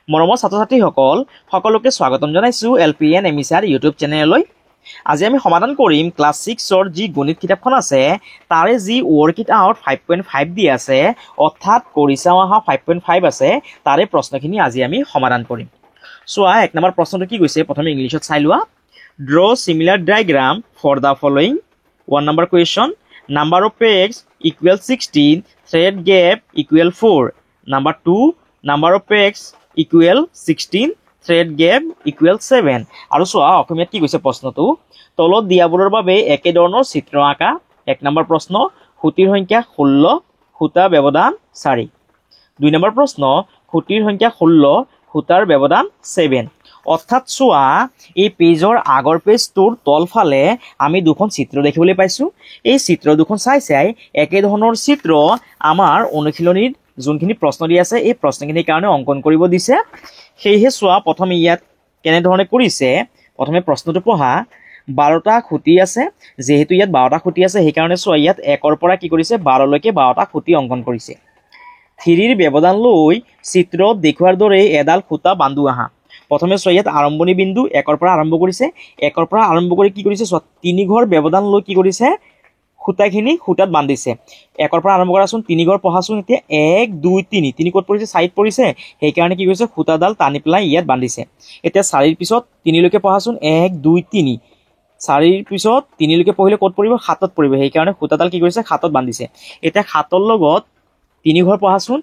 মৰমৰ ছাত্ৰ-ছাত্ৰীসকল সকলোকে স্বাগতম জনাইছোঁ LPN এমিছাৰ ইউটিউব চেনেললৈ। আজি আমি সমাধান কৰিম ক্লাছ 6ৰ যি গণিত কিতাপখন আছে তাৰে যি ৱৰ্কইট আউট 5.5 দি আছে অৰ্থাৎ কৰি চাওঁ আহা 5.5 আছে তাৰে প্ৰশ্নখিনি আজি আমি সমাধান কৰিম। চোৱা এক নম্বৰ প্ৰশ্নটো কি কৈছে প্ৰথমে ইংলিছত চাই লোৱা। Draw similar diagram for the following. 1 number question, number of pegs equal 16, thread gap equal 4. Number 2, number of pegs equal 16, thread gap equal 7. আৰু চোৱা অসমীয়াত কি কৈছে প্ৰশ্নটো তলত দিয়াবোৰৰ বাবে একে ধৰণৰ চিত্ৰ আঁকা। 1 নম্বৰ প্ৰশ্ন খুঁটিৰ সংখ্যা 16, খুঁটা ব্যৱধান 4। 2 নম্বৰ প্ৰশ্ন খুঁটিৰ সংখ্যা 16, খুঁটাৰ ব্যৱধান 7। অৰ্থাৎ চোৱা এই পেজৰ আগৰ পেজটোৰ তলফালে আমি দুখন চিত্ৰ দেখিবলৈ পাইছোঁ। এই চিত্ৰ দুখন চাই একে ধৰণৰ চিত্ৰ আমাৰ অনুশীলনীত যোনখিনি প্ৰশ্ন দি আছে এই প্ৰশ্নখিনিৰ কাৰণে অংকন কৰিব দিছে। সেয়েহে চোৱা প্ৰথমে ইয়াত কেনেধৰণে কৰিছে প্ৰথমে প্ৰশ্নটো পঢ়া। 12টা খুঁটি আছে, যেহেতু ইয়াত 12টা খুঁটি আছে সেইকাৰণে চোৱা ইয়াত 1ৰ পৰা কি কৰিছে 12লৈকে 12টা খুঁটি অংকন কৰিছে। 3ৰ ব্যৱধান লৈ চিত্ৰত দেখুৱাৰ দৰে এডাল খুঁটা বান্ধো আহা। প্ৰথমে চোৱা ইয়াত আৰম্ভণি বিন্দু 1ৰ পৰা আৰম্ভ কৰিছে। 1ৰ পৰা আৰম্ভ কৰি কি কৰিছে চোৱা 3 ঘৰ ব্যৱধান লৈ কি কৰিছে খুঁটাখিনি খুঁটাত বান্ধিছে। 1ৰ পৰা আৰম্ভ কৰাচোন 3 ঘৰ পঢ়াচোন। এতিয়া 1 2 3 3 ক'ত পৰিছে 4ত পৰিছে সেইকাৰণে কি কৰিছে খুঁটাডাল টানি পেলাই ইয়াত বান্ধিছে। এতিয়া 4ৰ পিছত 3লৈকে পঢ়াচোন 1 2 3 4ৰ পিছত 3লৈকে পঢ়িলে ক'ত পৰিব 7ত পৰিব সেইকাৰণে খুঁটাডাল কি কৰিছে 7ত বান্ধিছে। এতিয়া 7ৰ লগত 3 ঘৰ পঢ়াচোন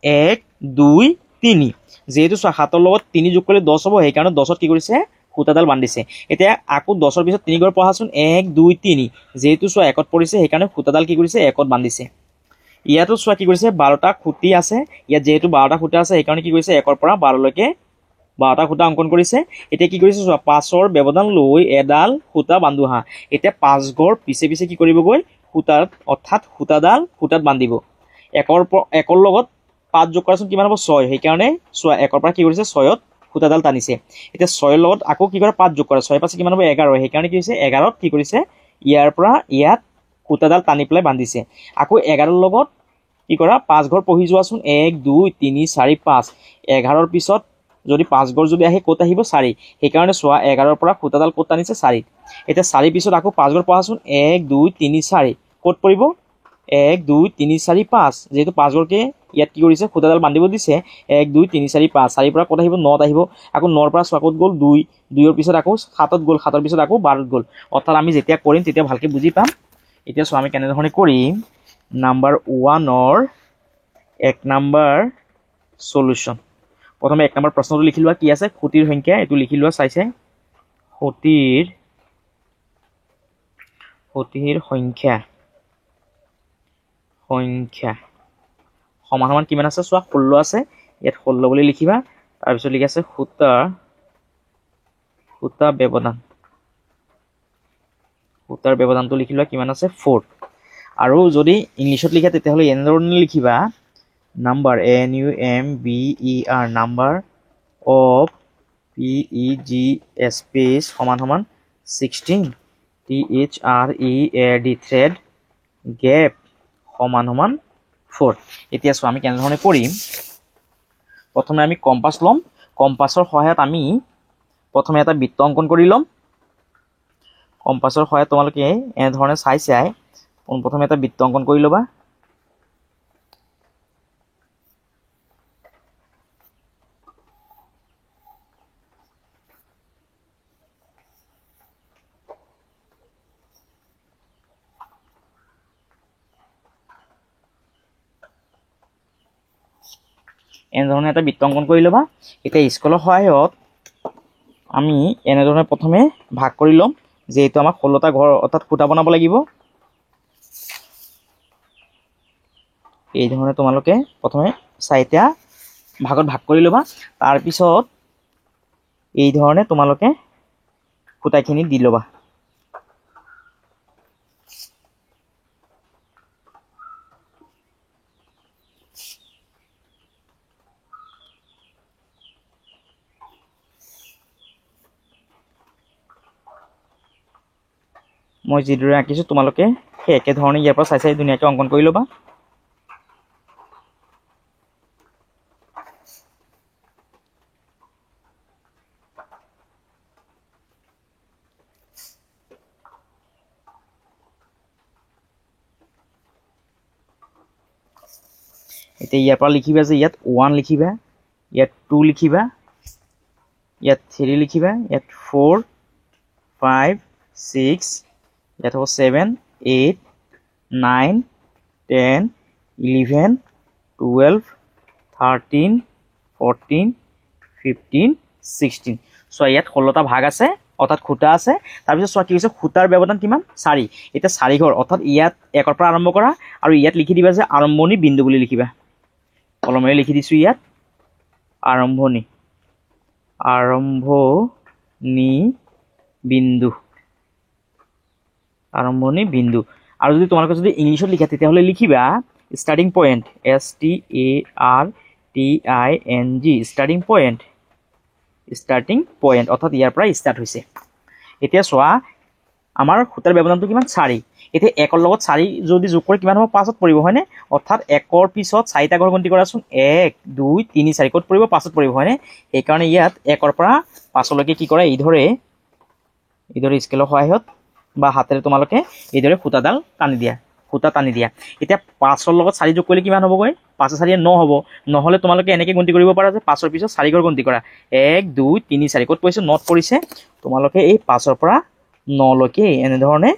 1 2 3 যেহেতু 7ৰ লগত 3 যোগ কৰিলে 10 হ'ব সেইকাৰণে 10ত কি কৰিছে খুঁটাডাল বান্ধিছে। এতিয়া আকৌ 10ৰ পিছত 3 ঘৰ পঢ়াচোন 1 2 3 যেহেতু চোৱা 1ত পৰিছে সেইকাৰণে খুঁটাডাল কি কৰিছে 1ত বান্ধিছে। ইয়াতো চোৱা কি কৰিছে 12টা খুঁটি আছে, ইয়াত যেহেতু 12টা খুঁটা আছে সেইকাৰণে কি কৰিছে 1ৰ পৰা 12লৈকে 12টা খুঁটা অংকন কৰিছে। এতিয়া কি কৰিছে চোৱা 5ৰ ব্যৱধান লৈ এডাল খুঁটা বান্ধো আহা। এতিয়া 5 ঘৰ পিছে পিছে কি কৰিবগৈ খুঁটাত অৰ্থাৎ খুঁটাডাল খুঁটাত বান্ধিব। 1ৰ লগত 5 যোগ কৰাচোন কিমান হ'ব 6 সেইকাৰণে চোৱা 1ৰ পৰা কি কৰিছে 6ত খুঁটাডাল টানিছে। এতিয়া 6ৰ লগত আকৌ কি কৰে 5 যোগ কৰে 6 5 কিমান হ'ব 11 সেইকাৰণে কি হৈছে 11ত কি কৰিছে ইয়াৰ পৰা ইয়াত খুঁটাডাল টানি পেলাই বান্ধিছে। আকৌ 11ৰ লগত কি কৰা 5 ঘৰ পঢ়ি যোৱাচোন 1 2 3 4 5 11ৰ পিছত যদি 5 ঘৰ যদি আহে ক'ত আহিব 4 সেইকাৰণে চোৱা 11ৰ পৰা খুঁটাডাল ক'ত টানিছে 4ত। এতিয়া 4 পিছত আকৌ 5 ঘৰ পঢ়াচোন 1 2 3 4 ক'ত পৰিব 1 2 3 4 5 যেহেতু 5 ঘৰকে ইয়াত কি কৰিছে খুঁটাডাল বান্ধিব দিছে 1 2 3 4 5 4ৰ পৰা ক'ত আহিব 9ত আহিব। আকৌ 9ৰ পৰা চোৱা ক'ত গ'ল 2 2ৰ পিছত আকৌ 7ত গ'ল 7ৰ পিছত আকৌ 12ত গ'ল। অৰ্থাৎ আমি যেতিয়া কৰিম তেতিয়া ভালকৈ বুজি পাম। এতিয়া চোৱা আমি কেনেধৰণে কৰিম। নাম্বাৰ 1ৰ 1 নম্বৰ সলিউশ্যন। প্ৰথমে 1 নম্বৰ প্ৰশ্নটো লিখি লোৱা কি আছে খুঁটিৰ সংখ্যা এইটো লিখি লোৱা চাইছে খুঁটিৰ সংখ্যা সমান সমান কিমান আছে চোৱা 16 আছে ইয়াত 16 বুলি লিখিবা। তাৰপিছত লিখি আছে খুঁটাৰ ব্যৱধানটো লিখি লোৱা কিমান আছে 4। আৰু যদি ইংলিছত লিখা তেতিয়াহ'লে এনেধৰণে লিখিবা number NUMBER number of PEG space সমান সমান 16 THREAD থ্ৰেড গেপ সমান সমান 4। এতিয়া চোৱা আমি কেনেধৰণে কৰিম। প্ৰথমে আমি কম্পাছ ল'ম। কম্পাছৰ সহায়ত আমি প্ৰথমে এটা বৃত্ত অংকন কৰি ল'ম। কম্পাছৰ সহায়ত তোমালোকে এনেধৰণে চাই প্ৰথমে এটা বৃত্ত অংকন কৰি ল'বা। এনেধৰণে এটা বৃত্ত অংকন কৰি ল'বা। এতিয়া স্কেলৰ সহায়ত আমি এনেধৰণে প্ৰথমে ভাগ কৰি ল'ম যিহেতু আমাক 16টা ঘৰ অৰ্থাৎ খুঁটা বনাব লাগিব। এই ধৰণে তোমালোকে প্ৰথমে 4টা ভাগত ভাগ কৰি ল'বা। তাৰপিছত এই ধৰণে তোমালোকে খুঁটাখিনি দি ল'বা। মই যিদৰে আঁকিছোঁ তোমালোকে সেই একেধৰণে ইয়াৰ পৰা চাই ধুনীয়াকৈ অংকন কৰি ল'বা। এতিয়া ইয়াৰ পৰা লিখিবা যে ইয়াত 1 লিখিবা, ইয়াত 2 লিখিবা, ইয়াত 3 লিখিবা, ইয়াত 4 5 6, ইয়াত হ'ব 7 8 9 10 11 12 13 14 15 16। চোৱা ইয়াত 16টা ভাগ আছে অৰ্থাৎ খুঁটা আছে। তাৰপিছত চোৱা কি হৈছে খুঁটাৰ ব্যৱধান কিমান 4। এতিয়া 4 ঘৰ অৰ্থাৎ ইয়াত 1ৰ পৰা আৰম্ভ কৰা আৰু ইয়াত লিখি দিবা যে আৰম্ভণি বিন্দু বুলি লিখিবা। কলমেৰে লিখি দিছো ইয়াত আৰম্ভণি বিন্দু, আৰম্ভণি বিন্দু। আৰু যদি তোমালোকে যদি ইংলিছত লিখা তেতিয়াহ'লে লিখিবা starting point, STARTING, starting point অৰ্থাৎ ইয়াৰ পৰা ষ্টাৰ্ট হৈছে। এতিয়া চোৱা আমাৰ খুঁটাৰ ব্যৱধানটো কিমান 4। এতিয়া 1ৰ লগত 4 যদি যোগ কৰি কিমান হ'ব 5ত পৰিব হয়নে? অৰ্থাৎ 1ৰ পিছত 4টা ঘৰ গন্তি কৰাচোন 1 2 3 4 ক'ত পৰিব 5ত পৰিব হয়নে? সেইকাৰণে ইয়াত 1ৰ পৰা 5লৈকে কি কৰে এইদৰে স্কেলৰ সহায়ত বা হাতেৰে তোমালোকে এইদৰে খুঁটাডাল টানি দিয়া, এতিয়া 5ৰ লগত 4 যোগ কৰিলে কিমান হ'বগৈ 5 4 9 হ'ব। নহ'লে তোমালোকে এনেকৈ গন্তি কৰিব পাৰা যে 5ৰ পিছত 4 ঘৰ গন্তি কৰা 1 2 3 4 ক'ত পৰিছে 9ত পৰিছে। তোমালোকে এই 5ৰ পৰা 9লৈকে এনেধৰণে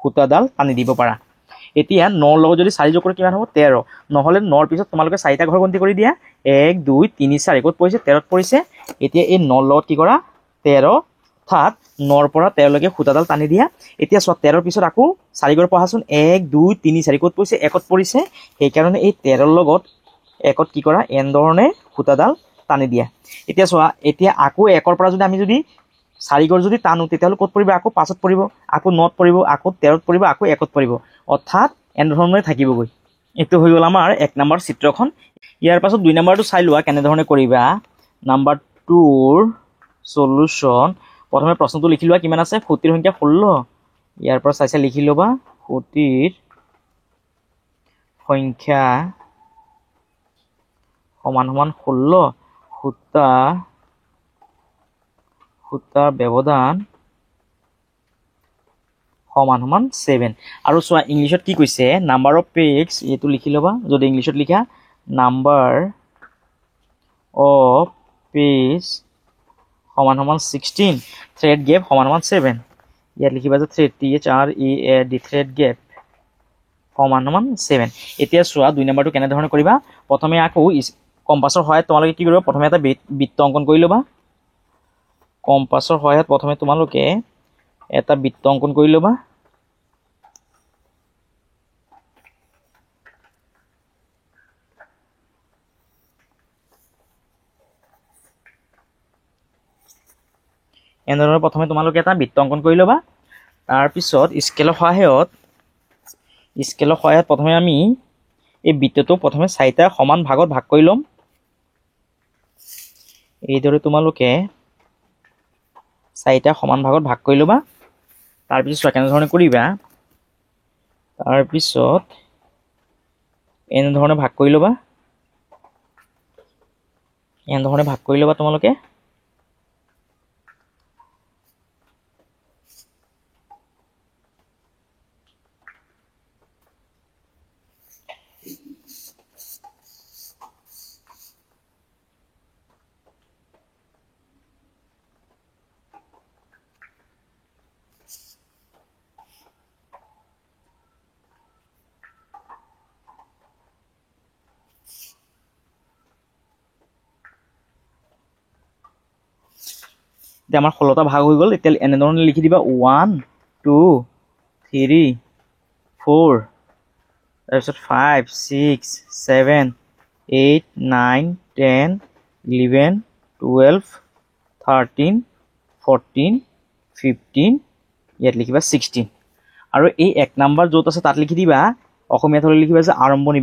খুঁটাডাল টানি দিব পাৰা। এতিয়া 9ৰ লগত যদি 4 যোগ কৰে কিমান হ'ব 13। নহ'লে 9ৰ পিছত তোমালোকে 4টা ঘৰ গন্তি কৰি দিয়া 1 2 3 4 ক'ত পৰিছে 13ত পৰিছে। এতিয়া এই 9ৰ লগত কি কৰা 13 অৰ্থাৎ 9ৰ পৰা 13লৈকে খুঁটাডাল টানি দিয়া। এতিয়া চোৱা 13ৰ পিছত আকৌ 4 ঘৰ পঢ়াচোন 1 2 3 4 ক'ত পৰিছে 1ত পৰিছে। সেইকাৰণে এই 13ৰ লগত 1ত কি কৰা এনেধৰণে খুঁটাডাল টানি দিয়া। এতিয়া চোৱা এতিয়া আকৌ 1ৰ পৰা যদি আমি যদি 4 ঘৰ যদি টানো তেতিয়াহ'লে ক'ত পৰিব আকৌ 5ত পৰিব, আকৌ 9ত পৰিব, আকৌ 13ত পৰিব, আকৌ 1ত পৰিব অৰ্থাৎ এনেধৰণে থাকিবগৈ। এইটো হৈ গ'ল আমাৰ 1 নম্বৰ চিত্ৰখন। ইয়াৰ পাছত 2 নম্বৰটো চাই লোৱা কেনেধৰণে কৰিবা। নাম্বাৰ 2ৰ সলিউশ্যন। প্ৰথমে প্ৰশ্নটো লিখি লোৱা কিমান আছে খুঁটিৰ সংখ্যা 16। ইয়াৰ পৰা চাই লিখি ল'বা খুঁটিৰ সংখ্যা সমান 16, খুঁটাৰ ব্যৱধান সমান 7। আৰু চোৱা ইংলিছত কি কৈছে নাম্বাৰ অফ পেজ এইটো লিখি ল'বা। যদি ইংলিছত লিখা নাম্বাৰ অফ পেজ সমান 16, থ্ৰেড গেপ সমান 7। ইয়াত লিখিবা যে থ্ৰেড THREAD থ্ৰেড গেপ সমান 7। এতিয়া চোৱা 2 নম্বৰটো কেনেধৰণে কৰিবা। প্ৰথমে আকৌ কম্পাছৰ সহায়ত তোমালোকে কি কৰিবা প্ৰথমে এটা বৃত্ত অংকন কৰি ল'বা। কম্পাছৰ সহায়ত প্ৰথমে তোমালোকে এটা বৃত্ত অংকন কৰি ল'বা। এনেধৰণে প্ৰথমে তোমালোকে এটা বৃত্ত অংকন কৰি ল'বা। তাৰপিছত স্কেলৰ সহায়ত প্ৰথমে আমি এই বৃত্তটো প্ৰথমে 4টা সমান ভাগত ভাগ কৰি ল'ম। এইদৰে তোমালোকে 4টা সমান ভাগত ভাগ কৰি ল'বা। তাৰপিছত চোৱা কেনেধৰণে কৰিবা। তাৰপিছত এনেধৰণে ভাগ কৰি ল'বা, তোমালোকে। এতিয়া আমাৰ 16টা ভাগ হৈ গ'ল। এতিয়া এনেধৰণে লিখি দিবা 1 2 3 4, তাৰপিছত 5 6 7 8 9 10 11 12 13 14 15, ইয়াত লিখিবা 16। আৰু এই 1 নম্বৰ য'ত আছে তাত লিখি দিবা অসমীয়াত হ'লে লিখিবা যে আৰম্ভণি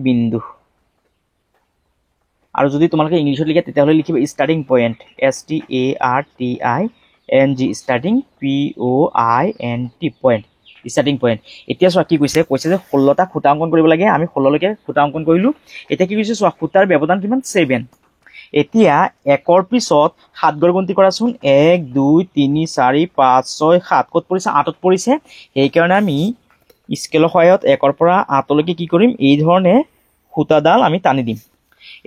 বিন্দু। আৰু যদি তোমালোকে ইংলিছত লিখা তেতিয়াহ'লে লিখিবা starting point STARTING, starting POINT point, starting point. এতিয়া চোৱা কি কৈছে যে 16টা খুঁটা অংকন কৰিব লাগে। আমি 16লৈকে খুঁটা অংকন কৰিলোঁ। এতিয়া কি কৈছে চোৱা খুঁটাৰ ব্যৱধান কিমান 7। এতিয়া 1ৰ পিছত 7 ঘৰ গন্তি কৰাচোন 1 2 3 4 5 6 7 ক'ত পৰিছে 8ত পৰিছে। সেইকাৰণে আমি স্কেলৰ সহায়ত 1ৰ পৰা 8লৈকে কি কৰিম, এই ধৰণে সূতাডাল আমি টানি দিম।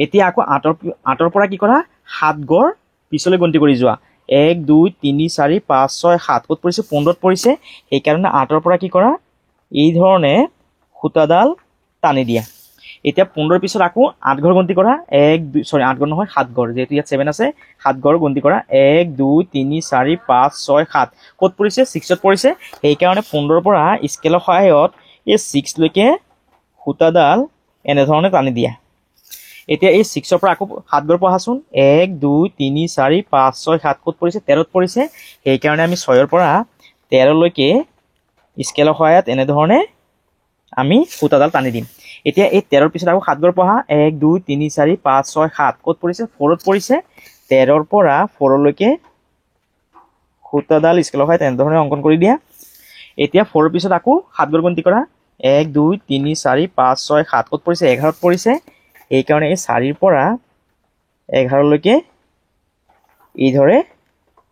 এতিয়া আকৌ 8ৰ পৰা কি কৰা, 7 গড় পিছলৈ গন্তি কৰি যোৱা। 1 2 3 4 5 6 7 ক'ত পৰিছে, 15ত পৰিছে। সেইকাৰণে 8ৰ পৰা কি কৰা, এই ধৰণে সূতাডাল টানি দিয়া। এতিয়া 15ৰ পিছত আকৌ 8 গড় গন্তি কৰা। 8 গড় নহয়, 7 গড়, যেহেতু ইয়াত 7 আছে, 7 গড় গন্তি কৰা। 1 2 3 4 5 6 7 ক'ত পৰিছে, 6ত পৰিছে। সেইকাৰণে 15ৰ পৰা স্কেলৰ সহায়ত এই 6লৈকে সূতাডাল এনেধৰণে টানি দিয়া। এতিয়া এই 6ৰ পৰা আকৌ 7 গড় পঢ়াচোন। 1 2 3 4 5 6 7 ক'ত পৰিছে, 13ত পৰিছে। সেইকাৰণে আমি 6ৰ পৰা 13লৈকে স্কেলৰ সহায়ত এনেধৰণে আমি সূতাডাল টানি দিম। এতিয়া এই 13ৰ পিছত আকৌ 7 গড় পঢ়া। 1 2 3 4 5 6 7 ক'ত পৰিছে, 4ত পৰিছে। 13ৰ পৰা 4লৈকে সূতাডাল স্কেলৰ সহায়ত এনেধৰণে অংকন কৰি দিয়া। এতিয়া 4ৰ পিছত আকৌ 7 গড় গন্তি কৰা। 1 2 3 4 5 6 7 ক'ত পৰিছে, 11ত পৰিছে। সেইকাৰণে এই 4ৰ পৰা 11লৈকে এইদৰে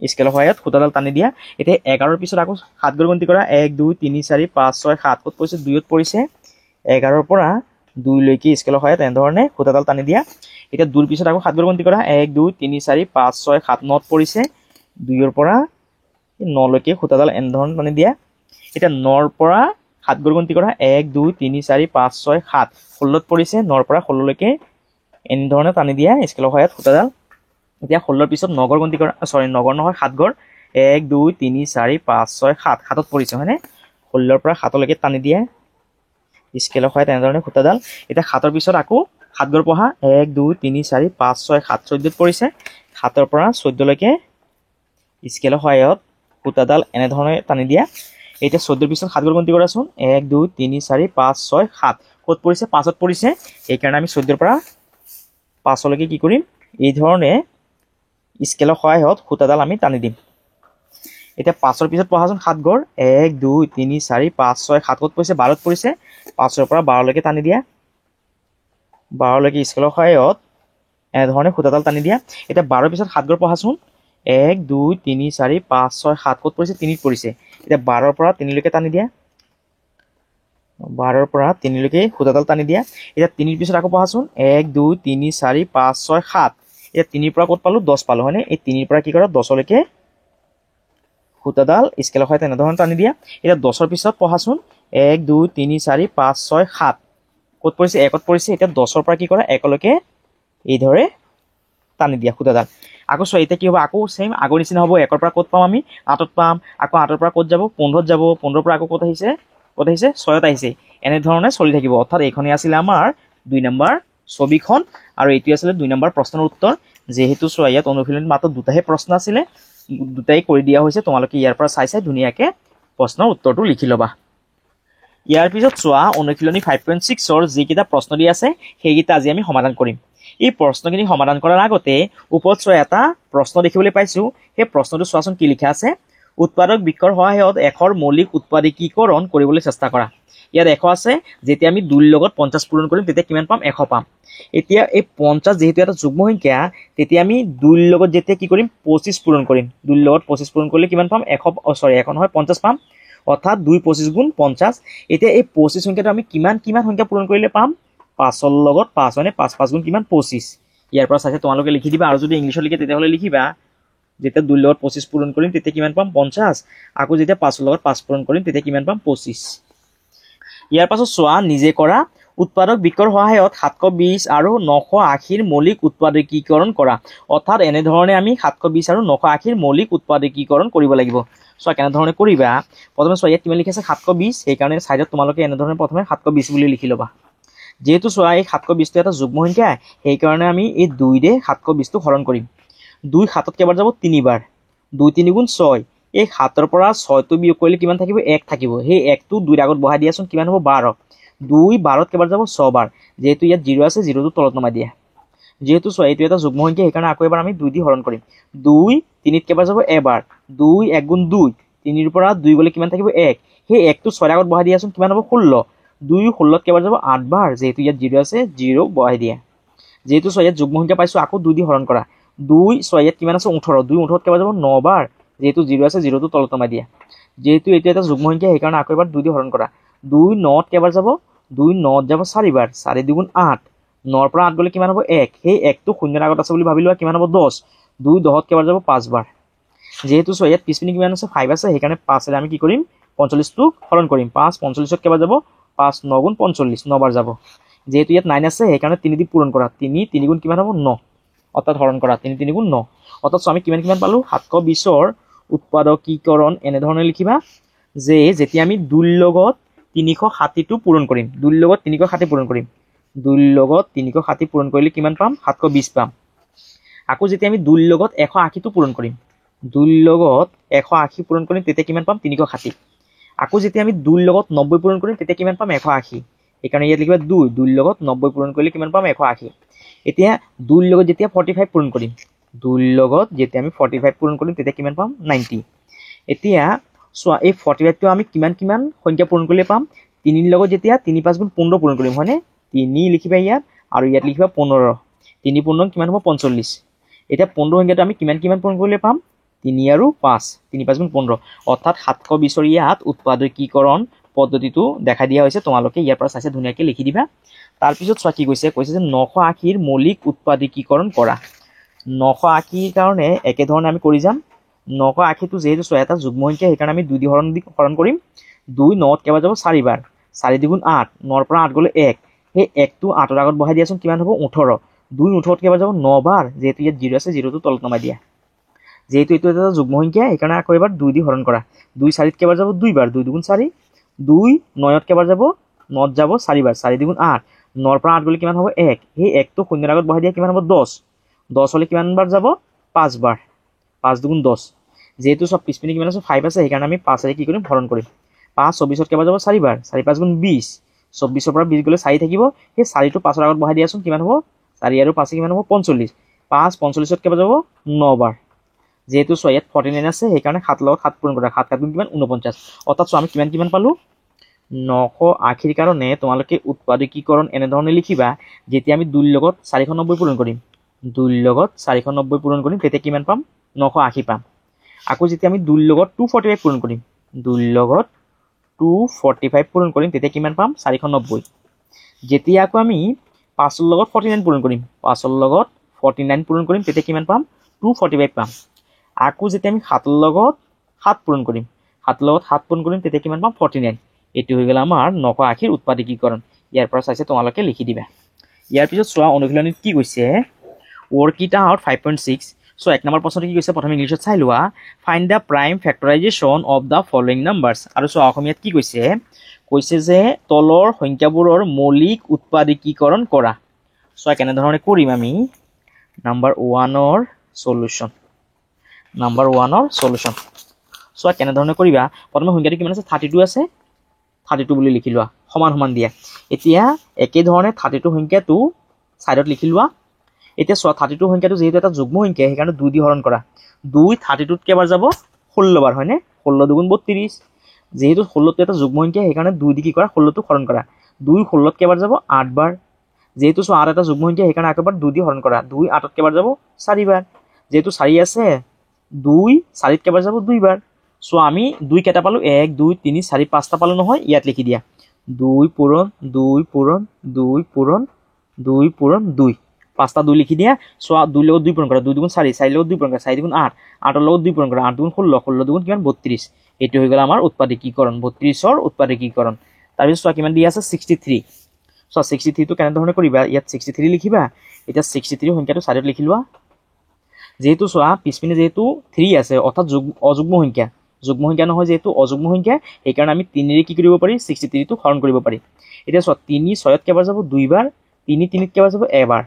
স্কেলৰ সহায়ত সূতাডাল টানি দিয়া। এতিয়া 11ৰ পিছত আকৌ 7 গড় গন্তি কৰা। 1 2 3 4 5 6 7 ক'ত পৰিছে, 2ত পৰিছে। 11ৰ পৰা 2লৈকে স্কেলৰ সহায়ত এনেধৰণে সূতাডাল টানি দিয়া। এতিয়া 2ৰ পিছত আকৌ 7 গড় গন্তি কৰা। 1 2 3 4 5 6 7 9ত পৰিছে। 2ৰ পৰা 9লৈকে সূতাডাল এনেধৰণে টানি দিয়া। এতিয়া 9ৰ পৰা 7 গড় গন্তি কৰা। 1 2 3 4 5 6 7 16ত পৰিছে। 9ৰ পৰা 16লৈকে এনেধৰণে টানি দিয়া স্কেলৰ সহায়ত সূতাডাল। এতিয়া 16ৰ পিছত 9 গড় গন্তি কৰা, 9 গড় নহয়, 7 গড়। 1 2 3 4 5 6 7 7ত পৰিছে, হয়নে। 16ৰ পৰা 7লৈকে টানি দিয়া স্কেলৰ সহায়ত এনেধৰণে সূতাডাল। এতিয়া 7ৰ পিছত আকৌ 7 গড় পঢ়া। 1 2 3 4 5 6 7 14ত পৰিছে। 7ৰ পৰা 14লৈকে স্কেলৰ সহায়ত সূতাডাল এনেধৰণে টানি দিয়া। এতিয়া 14ৰ পিছত 7 গড় গন্তি কৰাচোন। 1 2 3 4 5 6 7 ক'ত পৰিছে, 5ত পৰিছে। সেইকাৰণে আমি 14ৰ পৰা 5লৈকে কি কৰিম, এই ধৰণে স্কেলৰ সহায়ত সূতাডাল আমি টানি দিম। এতিয়া 5ৰ পিছত পঢ়াচোন 7 গড়। 1 2 3 4 5 6 7 ক'ত পৰিছে, 12ত পৰিছে। 5ৰ পৰা 12লৈকে টানি দিয়া। 12লৈকে স্কেলৰ সহায়ত এনেধৰণে সূতাডাল টানি দিয়া। এতিয়া 12ৰ পিছত 7 গড় পঢ়াচোন। 1 2 3 4 5 6 7 ক'ত পৰিছে, 3ত পৰিছে। এতিয়া 12ৰ পৰা 3লৈকে টানি দিয়া। 12ৰ পৰা 3লৈকে সূতাডাল টানি দিয়া। এতিয়া 3ৰ পিছত আকৌ পঢ়াচোন। 1 2 3 4 5 6 7 এতিয়া 3ৰ পৰা ক'ত পালো, 10 পালো, হয়নে। এই 3ৰ পৰা কি কৰা, 10লৈকে সূতাডাল স্কেলৰ সহায়ত এনেধৰণে টানি দিয়া। এতিয়া 10ৰ পিছত পঢ়াচোন। 1 2 3 4 5 6 7 ক'ত পৰিছে, 1ত পৰিছে। এতিয়া 10ৰ পৰা কি কৰা, 1লৈকে এইদৰে টানি দিয়া সূতাডাল। আকৌ চোৱা, এতিয়া কি হ'ব, আকৌ চেম আগৰ নিচিনা হ'ব। 1ৰ পৰা ক'ত পাম আমি, 8ত পাম। আকৌ 8ৰ পৰা ক'ত যাব, 15ত যাব। 15ৰ পৰা আকৌ ক'ত আহিছে, 6ত আহিছে। এনেধৰণে চলি থাকিব। অৰ্থাৎ এইখনেই আছিলে আমাৰ 2 নম্বৰ ছবিখন, আৰু এইটোৱে আছিলে 2 নম্বৰ প্ৰশ্নৰ উত্তৰ। যেহেতু চোৱা, ইয়াত অনুশীলনীত মাত্ৰ 2টাহে প্ৰশ্ন আছিলে, 2টাই কৰি দিয়া হৈছে। তোমালোকে ইয়াৰ পৰা চাই ধুনীয়াকে প্ৰশ্নৰ উত্তৰটো লিখি ল'বা। ইয়াৰ পিছত চোৱা, অনুশীলনী 5.6ৰ যিকেইটা প্ৰশ্ন দি আছে সেইকেইটা আজি আমি সমাধান কৰিম। এই প্ৰশ্নখিনি সমাধান কৰাৰ আগতে ওপৰত চোৱা এটা প্ৰশ্ন দেখিবলৈ পাইছো। সেই প্ৰশ্নটো চোৱাচোন কি লিখা আছে। উৎপাদক বৃক্ষৰ সহায়ত 100ৰ মৌলিক উৎপাদকীকৰণ কৰিবলৈ চেষ্টা কৰা। ইয়াত 100 আছে, যেতিয়া আমি 2ৰ লগত 50 পূৰণ কৰিম তেতিয়া কিমান পাম, 100 পাম। এতিয়া এই 50 যেহেতু এটা যুগ্ম সংখ্যা, তেতিয়া আমি 2ৰ লগত যেতিয়া কি কৰিম, 25 পূৰণ কৰিম। 2ৰ লগত 25 পূৰণ কৰিলে কিমান পাম, 100 নহয় 50 পাম। অৰ্থাৎ 2 25 গুণ 50। এতিয়া এই 25 সংখ্যাটো আমি কিমান সংখ্যা পূৰণ কৰিলে পাম, 5ৰ লগত 5, মানে 5 5 গুণ কিমান, 25। ইয়াৰ পৰা চাইছে তোমালোকে লিখি দিবা। আৰু যদি ইংলিছত লিখে তেতিয়াহ'লে লিখিবা, যেতিয়া 2ৰ লগত 25 পূৰণ কৰিম তেতিয়া কিমান পাম, 50। আকৌ যেতিয়া 5ৰ লগত 5 পূৰণ কৰিম তেতিয়া কিমান পাম, 25। ইয়াৰ পাছত চোৱা, নিজে কৰা। উৎপাদক বৃক্ষৰ সহায়ত 720 আৰু 980ৰ মৌলিক উৎপাদকীকৰণ কৰা। অৰ্থাৎ এনেধৰণে আমি 720 আৰু 980ৰ মৌলিক উৎপাদকীকৰণ কৰিব লাগিব। চোৱা কেনেধৰণে কৰিবা। প্ৰথমে চোৱা, ইয়াত কিমান লিখি আছে, 720। সেইকাৰণে চাইডত তোমালোকে এনেধৰণে প্ৰথমে 720 বুলি লিখি ল'বা। যেহেতু চোৱা, এই 720টো এটা যুগ্ম সংখ্যা, সেইকাৰণে আমি এই 2ৰে 720টো হৰণ কৰিম। 2 7ত কেইবাৰ যাব, 3বাৰ। 2 3 গুণ 6। এই 7ৰ পৰা 6টো বিয়োগ কৰিলে কিমান থাকিব, 1 থাকিব। সেই 1টো 2ৰ আগত বহাই দিয়াচোন, কিমান হ'ব, 12। 2 12ত কেইবাৰ যাব, 6বাৰ। যিহেতু ইয়াত 0 আছে, 0টো তলত নমাই দিয়া। যেহেতু চোৱা, এইটো এটা যুগ্ম সংখ্যা, সেইকাৰণে আকৌ এবাৰ আমি 2 দি হৰণ কৰিম। 2 3ত কেইবাৰ যাব, এবাৰ। 2 1 গুণ 2। 3ৰ পৰা 2 গ'লে কিমান থাকিব, 1। সেই 1টো 6ৰ আগত বহাই দিয়াচোন, কিমান হ'ব, 16। 2 16ত কেইবাৰ যাব, 8 বাৰ। যিহেতু ইয়াত 0 আছে, 0 বহাই দিয়া। যেহেতু চোৱা, ইয়াত যুগ্ম সংখ্যা পাইছো, আকৌ 2 দি হৰণ কৰা। 2 চোৱা, ইয়াত কিমান আছে, 18। 2 18ত কেইবাৰ যাব, 9 বাৰ। যেহেতু 0 আছে, 0টো তলত নমাই দিয়া। যেহেতু এইটো এটা যুগ্ম সংখ্যা, সেইকাৰণে আকৌ এবাৰ 2 দি হৰণ কৰা। 2 9 কেইবাৰ যাব 2 9 যাব 4 বাৰ 4 2 8 9 পৰা 8 গলে কিমান হ'ব 1 সেই 1 টো শূন্যৰ আগত আছে বুলি ভাবি লোৱা কিমান হ'ব 10 2 10 কেইবাৰ যাব 5 বাৰ যেহেতু সো ইয়াত পিছপিনে কিমান আছে 5 আছে সেইকাৰণে 5 এৰে আমি কি কৰিম 45 টো হৰণ কৰিম 5 45 ত কেইবাৰ যাব 5 9 গুণ 45 9 বাৰ যাব যেহেতু ইয়াত 9 আছে সেইকাৰণে 3 দি পূৰণ কৰা 3 3 গুণ কিমান হ'ব 9 অৰ্থাৎ হৰণ কৰা 3 3 গুণ 9 অৰ্থাৎ আমি কিমান পালো 720 ৰ উৎপাদকীকৰণ এনে ধৰণে লিখিবা যে যেতিয়া আমি 2 ৰ লগত 360 টো পূৰণ কৰিম 2 ৰ লগত 360 পূৰণ কৰিম 2 ৰ লগত 360 পূৰণ কৰিলে কিমান পাম 720 পাম আকৌ যেতিয়া আমি 2 ৰ লগত 180 টো পূৰণ কৰিম 2 ৰ লগত 180 পূৰণ কৰিম তেতিয়া কিমান পাম 360 আকৌ যেতিয়া আমি 2 ৰ লগত 90 পূৰণ কৰিম তেতিয়া কিমান পাম 180 এইকাৰণে ইয়াত লিখিবা 2 2 ৰ লগত 90 পূৰণ কৰিলে কিমান পাম 180 এতিয়া 2 ৰ লগত যেতিয়া 45 পূৰণ কৰিম 2 ৰ লগত যেতিয়া আমি 45 পূৰণ কৰিম তেতিয়া কিমান পাম 90 এতিয়া সোয়া এই 45 টো আমি কিমান সংখ্যা পূৰণ কৰিলে পাম 3 ৰ লগত যেতিয়া 3 5 গুণ 15 পূৰণ কৰিম হয়নে 3 লিখিবা ইয়াত আৰু ইয়াত লিখিবা 15 3 15 কিমান হ'ব 45 এতিয়া 15 সংখ্যাটো আমি কিমান পূৰণ কৰিলে পাম 3 আৰু 5 3 5 গুণ 15 অৰ্থাৎ 720 ৰ ইয়াত উৎপাদকীকৰণ পদ্ধতিটো দেখা দিয়া হৈছে তোমালোকে ইয়াৰ পৰা চাইছে ধুনীয়াকৈ লিখি দিবা তাৰ পিছত সোয়া কি কৈছে যে 980 ৰ মৌলিক উৎপাদকীকৰণ কৰা 980 ৰ কাৰণে একে ধৰণে আমি কৰি যাম 980 টো যেহেতু সোয়া এটা যুগ্ম সংখ্যা সেইকাৰণে আমি 2 দি হৰণ কৰিম 2 9 ত কেইবাৰ যাব 4 বাৰ 4 2 8 9 পৰা 8 গলে 1 সেই 1 টো 8 ৰ আগত বহাই দিয়াচোন কিমান হ'ব 18 2 18 ত কেইবাৰ যাব 9 বাৰ যেহেতু ইয়াত 0 আছে 0 টো তলত নমাই দিয়া যেহেতু এইটো এটা যুগ্ম সংখ্যা সেইকাৰণে আকৌ এবাৰ 2 দি হৰণ কৰা 2 4 ত কেইবাৰ যাব 2 বাৰ 2 2 4 2 9 ত কেইবাৰ যাব 9 ত যাব 4 বাৰ 4 2 8 9 পৰা 8 গলে কিমান হ'ব 1 সেই 1 টো শূন্যৰ আগত বহাই দিয়া কিমান হ'ব 10 10 হলে কিমান বাৰ যাব 5 বাৰ 5 2 10 যেহেতু সব পিছপিনে কিমান আছে 5 আছে সেইকাৰণে আমি 5 এৰে কি কৰিম হৰণ কৰিম 5 24 ত কেইবাৰ যাব 4 বাৰ 4 5 গুণ 20 24 ৰ পৰা 20 গলে 4 থাকিব সেই 4 টো 5 ৰ আগত বহাই দিয়াচোন কিমান হ'ব 4 আৰু 5 কিমান হ'ব 45 5 45 ত কেইবাৰ যাব 9 বাৰ যেহেতু ইয়াত 49 আছে সেইকাৰণে 7 লগত 7 পূৰণ কৰা 7 7 গুণ কিমান 49 অৰ্থাৎ আমি কিমান পালো 980 ৰ কাৰণে তোমালোকে উৎপাদকীকৰণ এনে ধৰণে লিখিবা যেতিয়া আমি 2 ৰ লগত 490 পূৰণ কৰিম 2 ৰ লগত 490 পূৰণ কৰিম তেতিয়া কিমান পাম 980 পাম আকৌ যেতিয়া আমি 2 ৰ লগত 245 পূৰণ কৰিম 2 ৰ লগত 245 পূৰণ কৰিম তেতিয়া কিমান পাম 490 যেতিয়া আকৌ আমি 5 ৰ লগত 49 পূৰণ কৰিম 5 ৰ লগত 49 পূৰণ কৰিম তেতিয়া কিমান পাম 245 পাম আকৌ যেতিয়া আমি 7 ৰ লগত 7 পূৰণ কৰিম 7 ৰ লগত 7 পূৰণ কৰিম তেতিয়া কিমান পাম 49 এটো হৈ গল আমাৰ 980 ৰ উৎপাদকীকৰণ ইয়াৰ পৰা চাইছে তোমালোকে লিখি দিবা ইয়াৰ পিছত সোয়া অনুশীলনীত কি কৈছে work it out 5.6 সো এক নম্বৰ প্ৰশ্নটো কি কৈছে প্ৰথমে ইংলিছত চাই লোৱা find the prime factorization of the following numbers আৰু সো অসমীয়াত কি কৈছে যে তলৰ সংখ্যাবোৰৰ মৌলিক উৎপাদকীকৰণ কৰা সো কেনে ধৰণে কৰিম আমি নাম্বাৰ 1 ৰ সলিউশন সো কেনে ধৰণে কৰিবা প্ৰথমে সংখ্যাটো কিমান আছে 32 আছে 32 বুলি লিখি লোৱা সমান দিয়া এতিয়া একে ধৰণে 32 সংখ্যাটো সাইডত লিখি লোৱা এতিয়া 32 সংখ্যাটো যেহেতু এটা যুগ্ম সংখ্যা সেইকাৰণে 2 দি হৰণ কৰা 2 32 ত কেবাৰ যাব 16 বাৰ হয়নে 16 2 32 যেহেতু 16 টো এটা যুগ্ম সংখ্যা সেইকাৰণে 2 দি কি কৰা 16 টো হৰণ কৰা 2 16 ত কেবাৰ যাব 8 বাৰ যেহেতু 8 এটা যুগ্ম সংখ্যা সেইকাৰণে একবাৰ 2 দি হৰণ কৰা 2 8 ত কেবাৰ যাব 4 বাৰ যেহেতু 4 আছে 2 4 ত কেবাৰ যাব 2 বাৰ সো আমি 2 কেটা পালো 1 2 3 4 5টা পালো নহয় ইয়াত লিখি দিয়া 2 পূৰণ 2 পূৰণ 2 পূৰণ 2 পূৰণ 2 5টা 2 লিখি দিয়া সো 2 লগত 2 পূৰণ কৰা 2 2 4 4 লগত 2 পূৰণ কৰা 4 2 8 8 ৰ লগত 2 পূৰণ কৰা 8 2 16 16 2 কিমান 32 এটো হৈ গল আমাৰ উৎপাদকীকৰণ 32 ৰ উৎপাদকীকৰণ তাৰ পিছত সোয়া কিমান দিয়া আছে 63 সো 63 টো কেনে ধৰণে কৰিবা ইয়াত 63 লিখিবা এটা 63 সংখ্যাটো সাইডত লিখি লোৱা যেহেতু সোয়া পিছপিনে যেহেতু 3 আছে অৰ্থাৎ অযুগ্ম সংখ্যা যুগ্ম সংখ্যা নহয় যেহেতু অযুগ্ম সংখ্যা এই কাৰণে আমি 3 ৰে কি কৰিব পাৰি 63 টো হৰণ কৰিব পাৰি এতিয়া সোয়া 3 6 ত কেবাৰ যাব 2 বাৰ 3 3 ত কেবাৰ যাব এবাৰ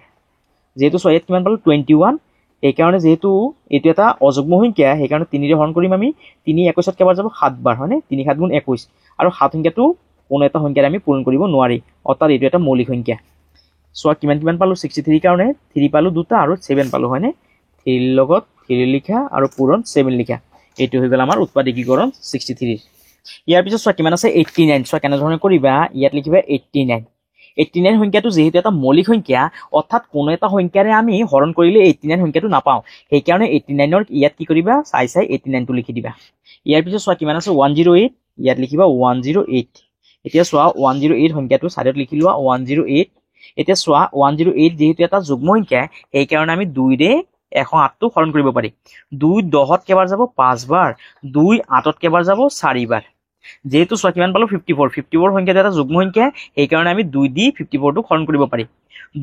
যেহেতু 6 ত কিমান পালো 21 এই কাৰণে যেহেতু এটো এটা অযুগ্ম সংখ্যা সেই কাৰণে 3 ৰে হৰণ কৰিম আমি 3 21 ত কেবাৰ যাব 7 বাৰ হয়নে 3 7 গুণ 21 আৰু 7 সংখ্যাটো কোনো এটা সংখ্যাৰে আমি পূৰণ কৰিব নোৱাৰি অৰ্থাৎ এটো এটা মৌলিক সংখ্যা সোয়া কিমান পালো 63 কাৰণে 3 পালো দুটা আৰু 7 পালো হয়নে 3 ৰ লগত 3 লিখা আৰু পূৰণ 7 লিখা এটো হৈ গল আমাৰ উৎপাদকীকৰণ 63 ইয়াৰ পিছত সোয়া কিমান আছে 89 সোয়া কেনে ধৰণে কৰিবা ইয়াত লিখিবা 89 সংখ্যাটো যেহেতু এটা মৌলিক সংখ্যা অৰ্থাৎ কোনো এটা সংখ্যাৰে আমি হৰণ কৰিলে 89 সংখ্যাটো নাপাও সেই কাৰণে 89 ৰ ইয়াত কি কৰিবা চাই 89 টো লিখি দিবা ইয়াৰ পিছত সোয়া কিমান আছে 108 ইয়াত লিখিবা 108 এতিয়া চোৱা 108 সংখ্যাটো সাইডত লিখি লোৱা 108 এতিয়া চোৱা 108 যেহেতু এটা যুগ্ম সংখ্যা সেইকাৰণে আমি 2 ৰে 108 টো হৰণ কৰিব পাৰি 2 10ত কেবাৰ যাব 5 বাৰ 2 8ত কেবাৰ যাব 4 বাৰ যেহেতু চোৱা কিমান পালো 54 সংখ্যাটো এটা যুগ্ম সংখ্যা সেইকাৰণে আমি 2 দি 54 টো হৰণ কৰিব পাৰি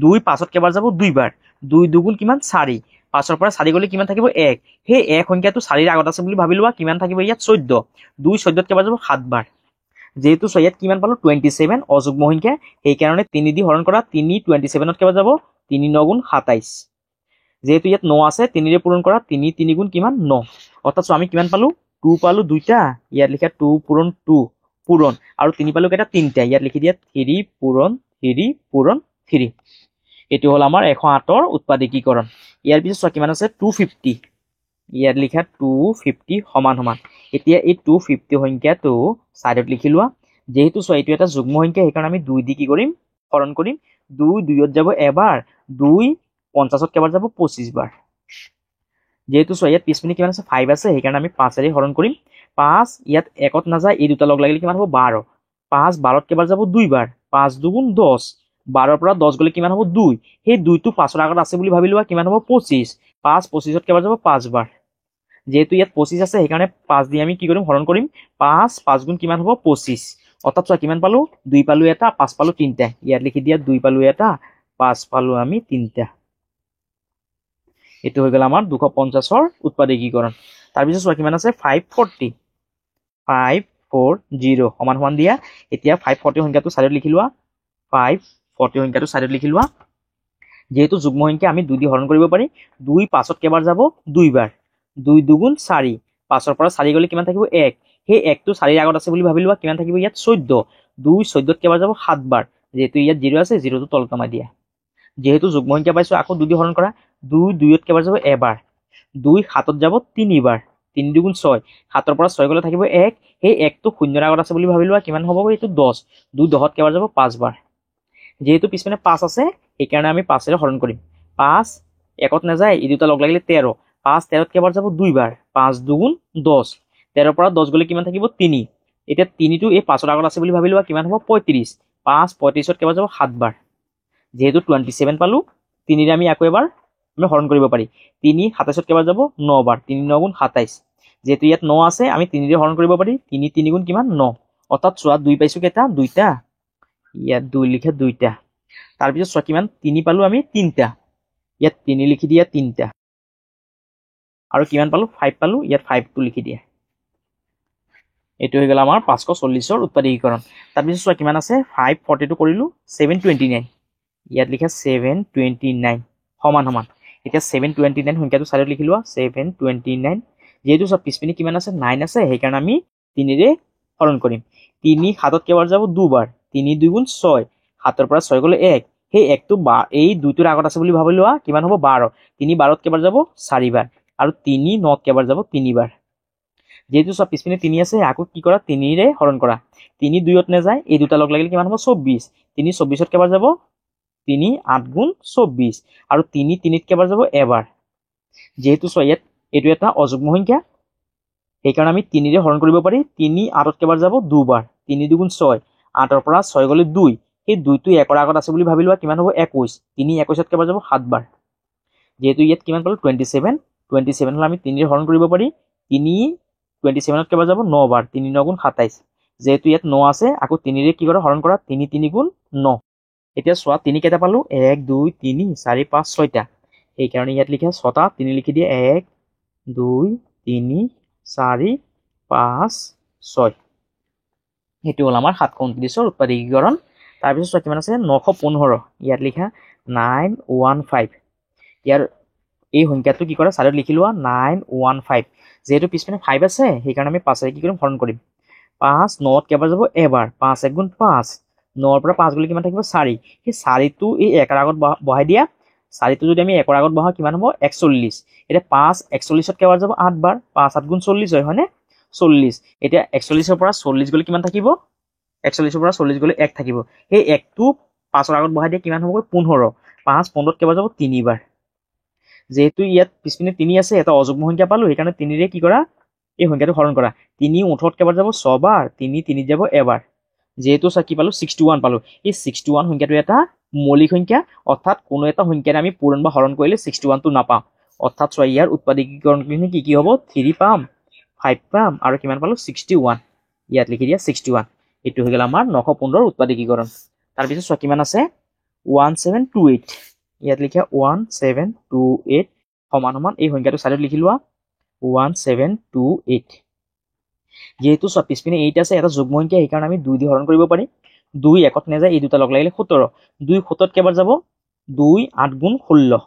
2 5ত কেবাৰ যাব 2 বাৰ 2 দুগুণ কিমান 4 5ৰ পৰা 4 গলে কিমান থাকিব 1 সেই 1 সংখ্যাটো 4 ৰ আগত আছে বুলি ভাবি লোৱা কিমান থাকিব ইয়াত 14 2 14ত কেবাৰ যাব 7 বাৰ যেহেতু চোৱা ইয়াত কিমান পালো 27 অযুগ্ম সংখ্যা সেইকাৰণে 3 দি হৰণ কৰা 3 27ত কেবাৰ যাব 3 9 গুণ 27 যেহেতু ইয়াত 9 আছে 3 ৰে পূৰণ কৰা 3 3 গুণ কিমান 9 অৰ্থাৎ আমি কিমান পালো 2 পালো দুইটা ইয়াত লিখা 2 পূৰণ 2 পূৰণ আৰু 3 পালো কেইটা তিনটা ইয়াত লিখি দিয়া 3 পূৰণ 3 এটো হল আমাৰ 108ৰ উৎপাদকীকৰণ ইয়াৰ পিছত চোৱা কিমান আছে 250 ইয়াত লিখা 250 সমান সমান এতিয়া এই 250 সংখ্যাটো সাইডত লিখি লোৱা যেহেতু চোৱা এটো এটা যুগ্ম সংখ্যা সেইকাৰণে আমি 2 দি কি কৰিম হৰণ কৰিম 2 2ত যাব এবাৰ 2 50ত কেবাৰ যাব 25 বাৰ যেহেতু চোৱা ইয়াত পিছপিনে কিমান আছে 5 আছে সেইকাৰণে আমি 5 ৰে হৰণ কৰিম 5 ইয়াত 1ত নাযায় এই দুটা লগ লাগিলে কিমান হ'ব 12 5 12ত কেবাৰ যাব 2 বাৰ 5 দুগুণ 10 12ৰ পৰা 10 গলে কিমান হ'ব 2 সেই 2 টো 5ৰ আগত আছে বুলি ভাবি লোৱা কিমান হ'ব 25 5 25ত কেবাৰ যাব 5 বাৰ যেহেতু ইয়াত 25 আছে সেইকাৰণে 5 দি আমি কি কৰিম হৰণ কৰিম 5 5 গুণ কিমান হ'ব 25 অৰ্থাৎ চোৱা কিমান পালো 2 পালো এটা 5 পালো তিনটা ইয়াত লিখি দিয়া 2 পালো এটা 5 পালো আমি তিনটা এটো হৈ গল আমাৰ 250ৰ উৎপাদকীকৰণ তাৰ পিছত চোৱা কিমান আছে 540 সমান সমান দিয়া এতিয়া 540 সংখ্যাটো সাইডত লিখি লোৱা 540 সংখ্যাটো সাইডত লিখি লোৱা যেহেতু যুগ্ম সংখ্যা আমি 2 দি হৰণ কৰিব পাৰি 2 5ত কেবাৰ যাব 2 বাৰ 2 দুগুণ 4 5ৰ পৰা 4 গলে কিমান থাকিব 1 সেই 1 টো 4 ৰ আগত আছে বুলি ভাবি লোৱা কিমান থাকিব ইয়াত 14 2 14ত কেবাৰ যাব 7 বাৰ যেহেতু ইয়াত 0 আছে 0 টো তল কমাই দিয়া যেহেতু যুগ্ম সংখ্যা পাইছো আকৌ 2 দি হৰণ কৰা 2 2ত কেবাৰ যাব এবাৰ 2 7ত যাব 3 বাৰ 3 দুগুণ 6 7ৰ পৰা 6 গলে থাকিব 1 সেই 1 টো 0 ৰ আগত আছে বুলি ভাবি লোৱা কিমান হ'ব এইটো 10 2 10ত কেবাৰ যাব 5 বাৰ যেহেতু পিছপিনে 5 আছে সেইকাৰণে আমি 5 ৰে হৰণ কৰিম 5 1ত নাযায় এই দুটা লগ লাগিলে 13 5 13ত কেবাৰ যাব 2 বাৰ 5 দুগুণ 10 13ৰ পৰা 10 গলে কিমান থাকিব 3 এতিয়া 3 টো এই 5ৰ আগত আছে বুলি ভাবি লোৱা কিমান হ'ব 35 5 35ত কেবাৰ যাব 7 বাৰ যেহেতু 27 পালো 3 ৰে আমি আকৌ এবাৰ আমি হৰণ কৰিব পাৰি 3 27ত কেবাৰ যাব 9 বাৰ 3 9 গুণ 27 যেহেতু ইয়াত 9 আছে আমি 3 ৰে হৰণ কৰিব পাৰি 3 3 গুণ কিমান 9 অৰ্থাৎ চোৱা 2 পাইছো কেটা দুইটা ইয়াত 2 লিখা দুইটা তাৰ পিছত চোৱা কিমান 3 পালো আমি তিনটা ইয়াত 3 লিখি দিয়া তিনটা আৰু কিমান পালো 5 পালো ইয়াত 5 টো লিখি দিয়া এটো হৈ গল আমাৰ 540ৰ উৎপাদকীকৰণ তাৰ পিছত চোৱা কিমান আছে 542 কৰিলো 729 ইয়াত লিখা 729 সমান সমান এতিয়া 729 সংখ্যাটো সাইডত লিখি লোৱা 729 যেহেতু সব পিছপিনে কিমান আছে 9 আছে সেইকাৰণে আমি 3 ৰে হৰণ কৰিম 3 7ত কেবাৰ যাব 2 বাৰ 3 2 গুণ 6 7ৰ পৰা 6 গলে 1 সেই 1 টো এই 2 টোৰ আগত আছে বুলি ভাবি লোৱা কিমান হ'ব 12 3 12ত কেবাৰ যাব 4 বাৰ আৰু 3 9ত কেবাৰ যাব 3 বাৰ যেহেতু সব পিছপিনে 3 আছে আকৌ কি কৰা 3 ৰে হৰণ কৰা 3 2ত নাযায় এই দুটা লগ লাগিলে কিমান হ'ব 24 3 24ত কেবাৰ যাব 3 8 গুণ 24 আৰু 3 3ত কেবাৰ যাব এবাৰ যেহেতু চোৱা ইয়াত এটো এটা অযুগ্ম সংখ্যা সেইকাৰণে আমি 3 ৰে হৰণ কৰিব পাৰি 3 8ত কেবাৰ যাব 2 বাৰ 3 2 গুণ 6 8ৰ পৰা 6 গলে 2 সেই 2 টো 1 ৰ আগত আছে বুলি ভাবি লোৱা কিমান হ'ব 21 3 21ত কেবাৰ যাব 7 বাৰ যেহেতু ইয়াত কিমান পালো 27 হল আমি 3 ৰে হৰণ কৰিব পাৰি 3 27ত কেবাৰ যাব 9 বাৰ 3 9 গুণ 27 যেহেতু ইয়াত 9 আছে আকৌ 3 ৰে কি কৰা হৰণ কৰা 3 3 গুণ 9 এতিয়া চোৱা 3 কেইটা পালো 1 2 3 4 5 6টা সেইকাৰণে ইয়াত লিখা 6টা 3 লিখি দিয়ে 1 2 3 4 5 6 এটো হল আমাৰ 729ৰ উৎপাদকীকৰণ তাৰ পিছত চোৱা কিমান আছে 915 ইয়াত লিখা 915 ইয়াৰ এই সংখ্যাটো কি কৰা সাইডত লিখি লোৱা 915 যেহেতু পিছপিনে 5 আছে সেইকাৰণে আমি 5 ৰে কি কৰিম হৰণ কৰিম 5 9ত কেবাৰ যাব এবাৰ 5 1 গুণ 5 9ৰ পৰা 5 গলে কিমান থাকিব 4 সেই 4 টো এই 1 ৰ আগত বহাই দিয়া 4 টো যদি আমি 1 ৰ আগত বহাও কিমান হ'ব 41 এতিয়া 5 41ত কেবাৰ যাব 8 বাৰ 5 8 গুণ 40 হয় হয়নে 40 এতিয়া 41ৰ পৰা 40 গলে কিমান থাকিব 41ৰ পৰা 40 গলে 1 থাকিব সেই 1 টো 5 ৰ আগত বহাই দিয়া কিমান হ'ব 15 5 15ত কেবাৰ যাব 3 বাৰ যেহেতু ইয়াত পিছপিনে 3 আছে এটা অযুগ্ম সংখ্যা পালো সেইকাৰণে 3 ৰে কি কৰা এই সংখ্যাটো হৰণ কৰা 3 8ত কেবাৰ যাব 6 বাৰ 3 3 যাব এবাৰ যেহেতু চোৱা কি পালোঁ 61 পালোঁ এই 61 সংখ্যাটো এটা মৌলিক সংখ্যা অৰ্থাৎ কোনো এটা সংখ্যাৰে আমি পূৰণ বা হৰণ কৰিলে 61টো নাপাওঁ অৰ্থাৎ চোৱা ইয়াৰ উৎপাদকীকৰণখিনি কি হ'ব 3 পাম 5 পাম আৰু কিমান পালোঁ 61 ইয়াত লিখি দিয়া 61 এইটো হৈ গ'ল আমাৰ 915 উৎপাদকীকৰণ তাৰপিছত চোৱা কিমান আছে 1728 ইয়াত লিখা 1728 সমান সমান এই সংখ্যাটো চাইডত লিখি লোৱা 1728 যেহেতু চোৱা পিছপিনে 8 আছে এটা যুগ্ম সংখ্যা সেইকাৰণে আমি 2 দি হৰণ কৰিব পাৰিম 2 একত নাযায় এই দুটা লগ লাগিলে 17 2 7ত কেইবাৰ যাব 2 8 গুণ 16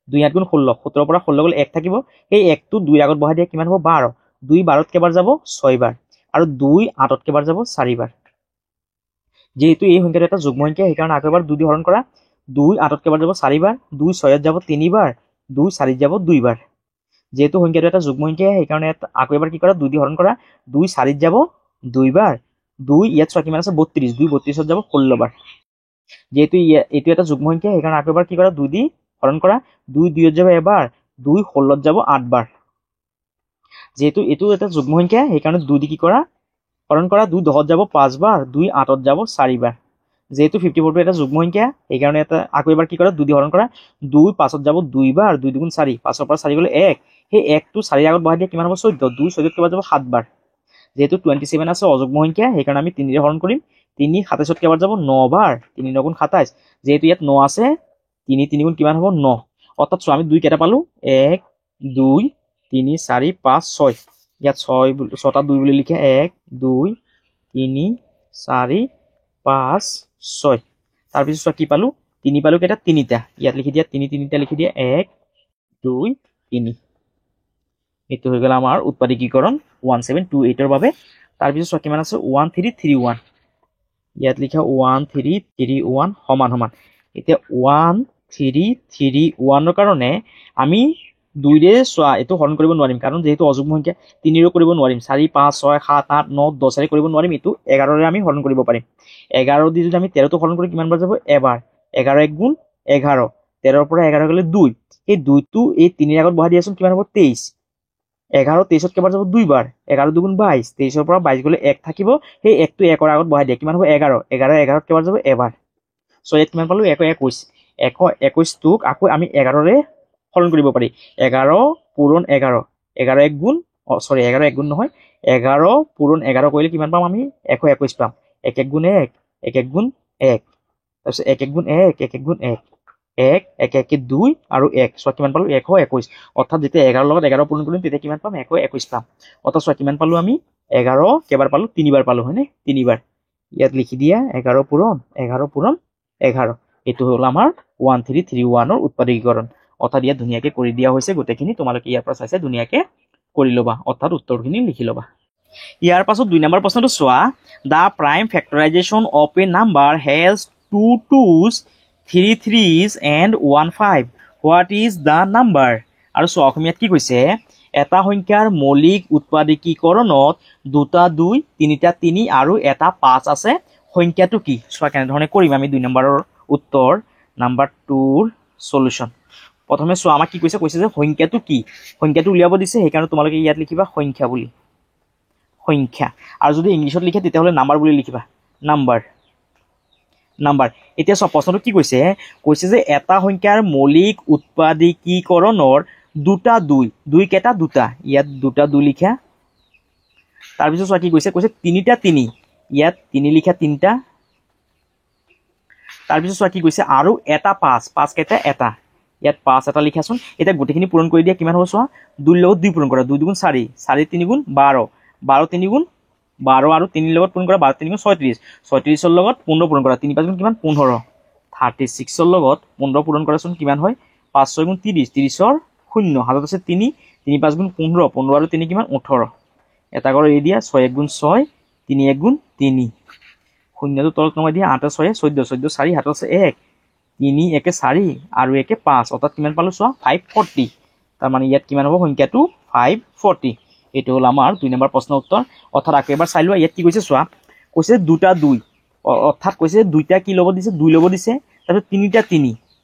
2 8 গুণ 16 17 পৰা 16 গ'লে 1 থাকিব এই 1টো 2 ৰ আগত বহাই দিয়া কিমান হ'ব 12 2 12ত কেইবাৰ যাব 6 বাৰ আৰু 2 8ত কেইবাৰ যাব 4 বাৰ যেহেতু এই সংখ্যাটো এটা যুগ্ম সংখ্যা সেইকাৰণে আকৌ এবাৰ 2 দি হৰণ কৰা 2 8ত কেইবাৰ যাব 4 বাৰ 2 6ত যাব 3 বাৰ 2 4ত যাব 2 বাৰ যেহেতু সংখ্যাটো এটা যুগ্ম সংখ্যা সেইকাৰণে আকৌ এবাৰ কি কৰা 2 দি হৰণ কৰা 2 4ত যাব 2 বাৰ 2 ইয়াত চোৱা কিমান আছে 32 2 32ত যাব 16 বাৰ যেহেতু এইটো এটা যুগ্ম সংখ্যা সেইকাৰণে আকৌ এবাৰ কি কৰা 2 দি হৰণ কৰা 2 2ত যাব এবাৰ 2 16ত যাব 8 বাৰ যেহেতু এইটো এটা যুগ্ম সংখ্যা সেইকাৰণে 2 দি কি কৰা হৰণ কৰা 2 10ত যাব 5 বাৰ 2 8ত যাব 4 বাৰ যেহেতু 54 টো এটা যুগ্ম সংখ্যা সেইকাৰণে এটা আকৌ এবাৰ কি কৰা 2 দি হৰণ কৰা 2 5ত যাব 2 বাৰ 2 2 গুণ 4 5ৰ পৰা 4 গ'লে 1 সেই 1টো 4 ৰ আগত বহাই দিয়া কিমান হ'ব 14 2 14ত কেইবাৰ যাব 7 বাৰ যেহেতু 27 আছে অযুগ্ম সংখ্যা সেইকাৰণে আমি 3 ৰে হৰণ কৰিম 3 27ত কেইবাৰ যাব 9 বাৰ 3 9 গুণ 27 যেহেতু ইয়াত 9 আছে 3 3 গুণ কিমান হ'ব 9 অৰ্থাৎ চোৱা আমি 2 কেইটা পালোঁ 1 2 3 4 5 6 ইয়াত 6টা 2 বুলি লিখা 1 2 3 4 5 6 তাৰপিছত চোৱা কি পালোঁ 3 পালোঁ কেইটা 3টা ইয়াত লিখি দিয়া 3 3টা লিখি দিয়া 1 2 3 এইটো হৈ গ'ল আমাৰ উৎপাদকীকৰণ 1728 ৰ বাবে তাৰপিছত চোৱা কিমান আছে 1331 ইয়াত লিখা 1331 সমান সমান এতিয়া 1331 ৰ কাৰণে আমি 2 ৰে চোৱা এইটো হৰণ কৰিব নোৱাৰিম কাৰণ যেহেতু অযুগ্ম সংখ্যা 3 ৰে কৰিব নোৱাৰিম 4 5 6 7 8 9 10 ৰে কৰিব নোৱাৰিম এইটো 11 ৰে আমি হৰণ কৰিব পাৰিম 11 দি যদি আমি 13 টো হৰণ কৰি কিমান বাৰ যাব এবাৰ 11 1 গুণ 11 13 পৰা 11 গ'লে 2 এই 2 টো এই 3 ৰ আগত বহাই দিয়াচোন কিমান হ'ব 23 11 23ত কেইবাৰ যাব 2 বাৰ 11 2 গুণ 22 23ৰ পৰা 22 গ'লে 1 থাকিব সেই 1টো 1 ৰ আগত বহাই দিয়া কিমান হ'ব 11 11 11ত কেইবাৰ যাব এবাৰ সো ইয়াত কিমান পালোঁ 121 121 টোক আকৌ আমি 11 ৰে হৰণ কৰিব পাৰি 11 পূৰণ 11 11 1 গুণ 11 1 গুণ নহয় 11 পূৰণ 11 কৰিলে কিমান পাম আমি 121 পাম 1 1 গুণ 1 1 1 গুণ 1 তাৰপিছত 1 1 গুণ 1 1 1 গুণ 1 1 1 1 2 আৰু 1 চোৱা কিমান পালোঁ 121 অৰ্থাৎ যেতিয়া 11 লগত 11 পূৰণ কৰিম তেতিয়া কিমান পাম 121 পাম অৰ্থাৎ চোৱা কিমান পালোঁ আমি 11 কেইবাৰ পালোঁ 3 বাৰ পালোঁ হয়নে 3 বাৰ ইয়াত লিখি দিয়া 11 পূৰণ 11 এইটো হ'ল আমাৰ 1331 ৰ উৎপাদকীকৰণ অৰ্থাৎ ইয়াত ধুনীয়াকৈ কৰি দিয়া হৈছে গোটেইখিনি তোমালোকে ইয়াৰ পৰা চাইছে ধুনীয়াকৈ কৰি ল'বা অৰ্থাৎ উত্তৰখিনি লিখি ল'বা ইয়াৰ পাছত 2 নম্বৰ প্ৰশ্নটো চোৱা the prime factorization of a number has 2 2s 3 3s and 1 5 what is the number আৰু চোৱা অসমীয়াত কি কৈছে এটা সংখ্যাৰ মৌলিক উৎপাদকীকৰণত 2টা 2 3টা 3 আৰু এটা 5 আছে সংখ্যাটো কি চোৱা কেনেধৰণে কৰিম আমি 2 নম্বৰৰ উত্তৰ নাম্বাৰ 2ৰ সলিউশন প্ৰথমে চোৱা আমাক কি কৈছে যে সংখ্যাটো কি সংখ্যাটো উলিয়াব দিছে সেইকাৰণে তোমালোকে ইয়াত লিখিবা সংখ্যা বুলি সংখ্যা আৰু যদি ইংলিছত লিখে তেতিয়াহ'লে নাম্বাৰ বুলি লিখিবা নাম্বাৰ এতিয়া চোৱা প্ৰশ্নটো কি কৈছে যে এটা সংখ্যাৰ মৌলিক উৎপাদকীকৰণৰ 2টা 2 কেইটা 2টা ইয়াত 2টা 2 লিখা তাৰপিছত চোৱা কি কৈছে 3টা 3 ইয়াত 3 লিখা 3টা তাৰপিছত চোৱা কি কৈছে আৰু এটা 5 কেইটা এটা ইয়াত 5 এটা লিখাচোন এটা গোটেইখিনি পূৰণ কৰি দিয়া কিমান হ'ব চোৱা 2 লগত 2 পূৰণ কৰা 2 2 গুণ 4 4 3 গুণ 12 12 3 গুণ 12 আৰু 3 লগত পূৰণ কৰা 12 3 গুণ 36 36ৰ লগত 15 পূৰণ কৰা 3 5 গুণ কিমান 15 36ৰ লগত 15 পূৰণ কৰাচোন কিমান হয় 5 6 গুণ 30 30ৰ 0 হাতত আছে 3 3 5 গুণ 15 15 আৰু 3 কিমান 18 এটা কৰি এৰি দিয়া 6 1 গুণ 6 3 1 গুণ 3 শূন্যটো তলত নমাই দিয়া 8 6 14 14 4 হাতত আছে 1 3 1 4 আৰু 1 5 অৰ্থাৎ কিমান পালোঁ চোৱা 540 তাৰ মানে ইয়াত কিমান হ'ব সংখ্যাটো 540 এইটো হ'ল আমাৰ 2 নম্বৰ প্ৰশ্নৰ উত্তৰ অৰ্থাৎ আকৌ এবাৰ চাই লোৱা ইয়াত কি কৈছে চোৱা 2টা 2 অৰ্থাৎ দুইটা কি ল'ব দিছে 2 ল'ব দিছে তাৰপিছত 3টা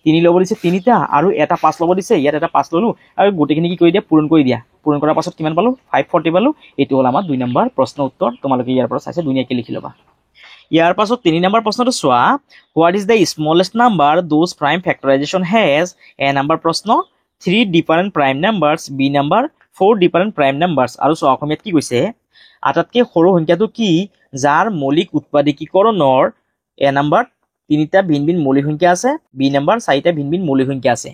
3 ল'ব দিছে 3টা আৰু এটা 5 ল'ব দিছে ইয়াত এটা 5 ল'লো আৰু গোটেইখিনি কি কৰি দিয়া পূৰণ কৰি দিয়া পূৰণ কৰাৰ পাছত কিমান পালোঁ 540 পালোঁ এইটো হ'ল আমাৰ 2 নম্বৰ প্ৰশ্নৰ উত্তৰ তোমালোকে ইয়াৰ পৰা চাইছে ধুনীয়াকৈ লিখি ল'বা ইয়াৰ পাছত 3 নম্বৰ প্ৰশ্নটো চোৱা, what is the smallest number those prime factorisation has? A number প্ৰশ্ন 3 different prime numbers, B number 4 different prime numbers. আৰু চোৱা অসমীয়াত কি কৈছে, আটাইতকৈ সৰু সংখ্যাটো কি যাৰ মৌলিক উৎপাদকীকৰণৰ এ নম্বৰ 3টা ভিন ভিন মৌলিক সংখ্যা আছে, বি নম্বৰ 4টা ভিন ভিন মৌলিক সংখ্যা আছে।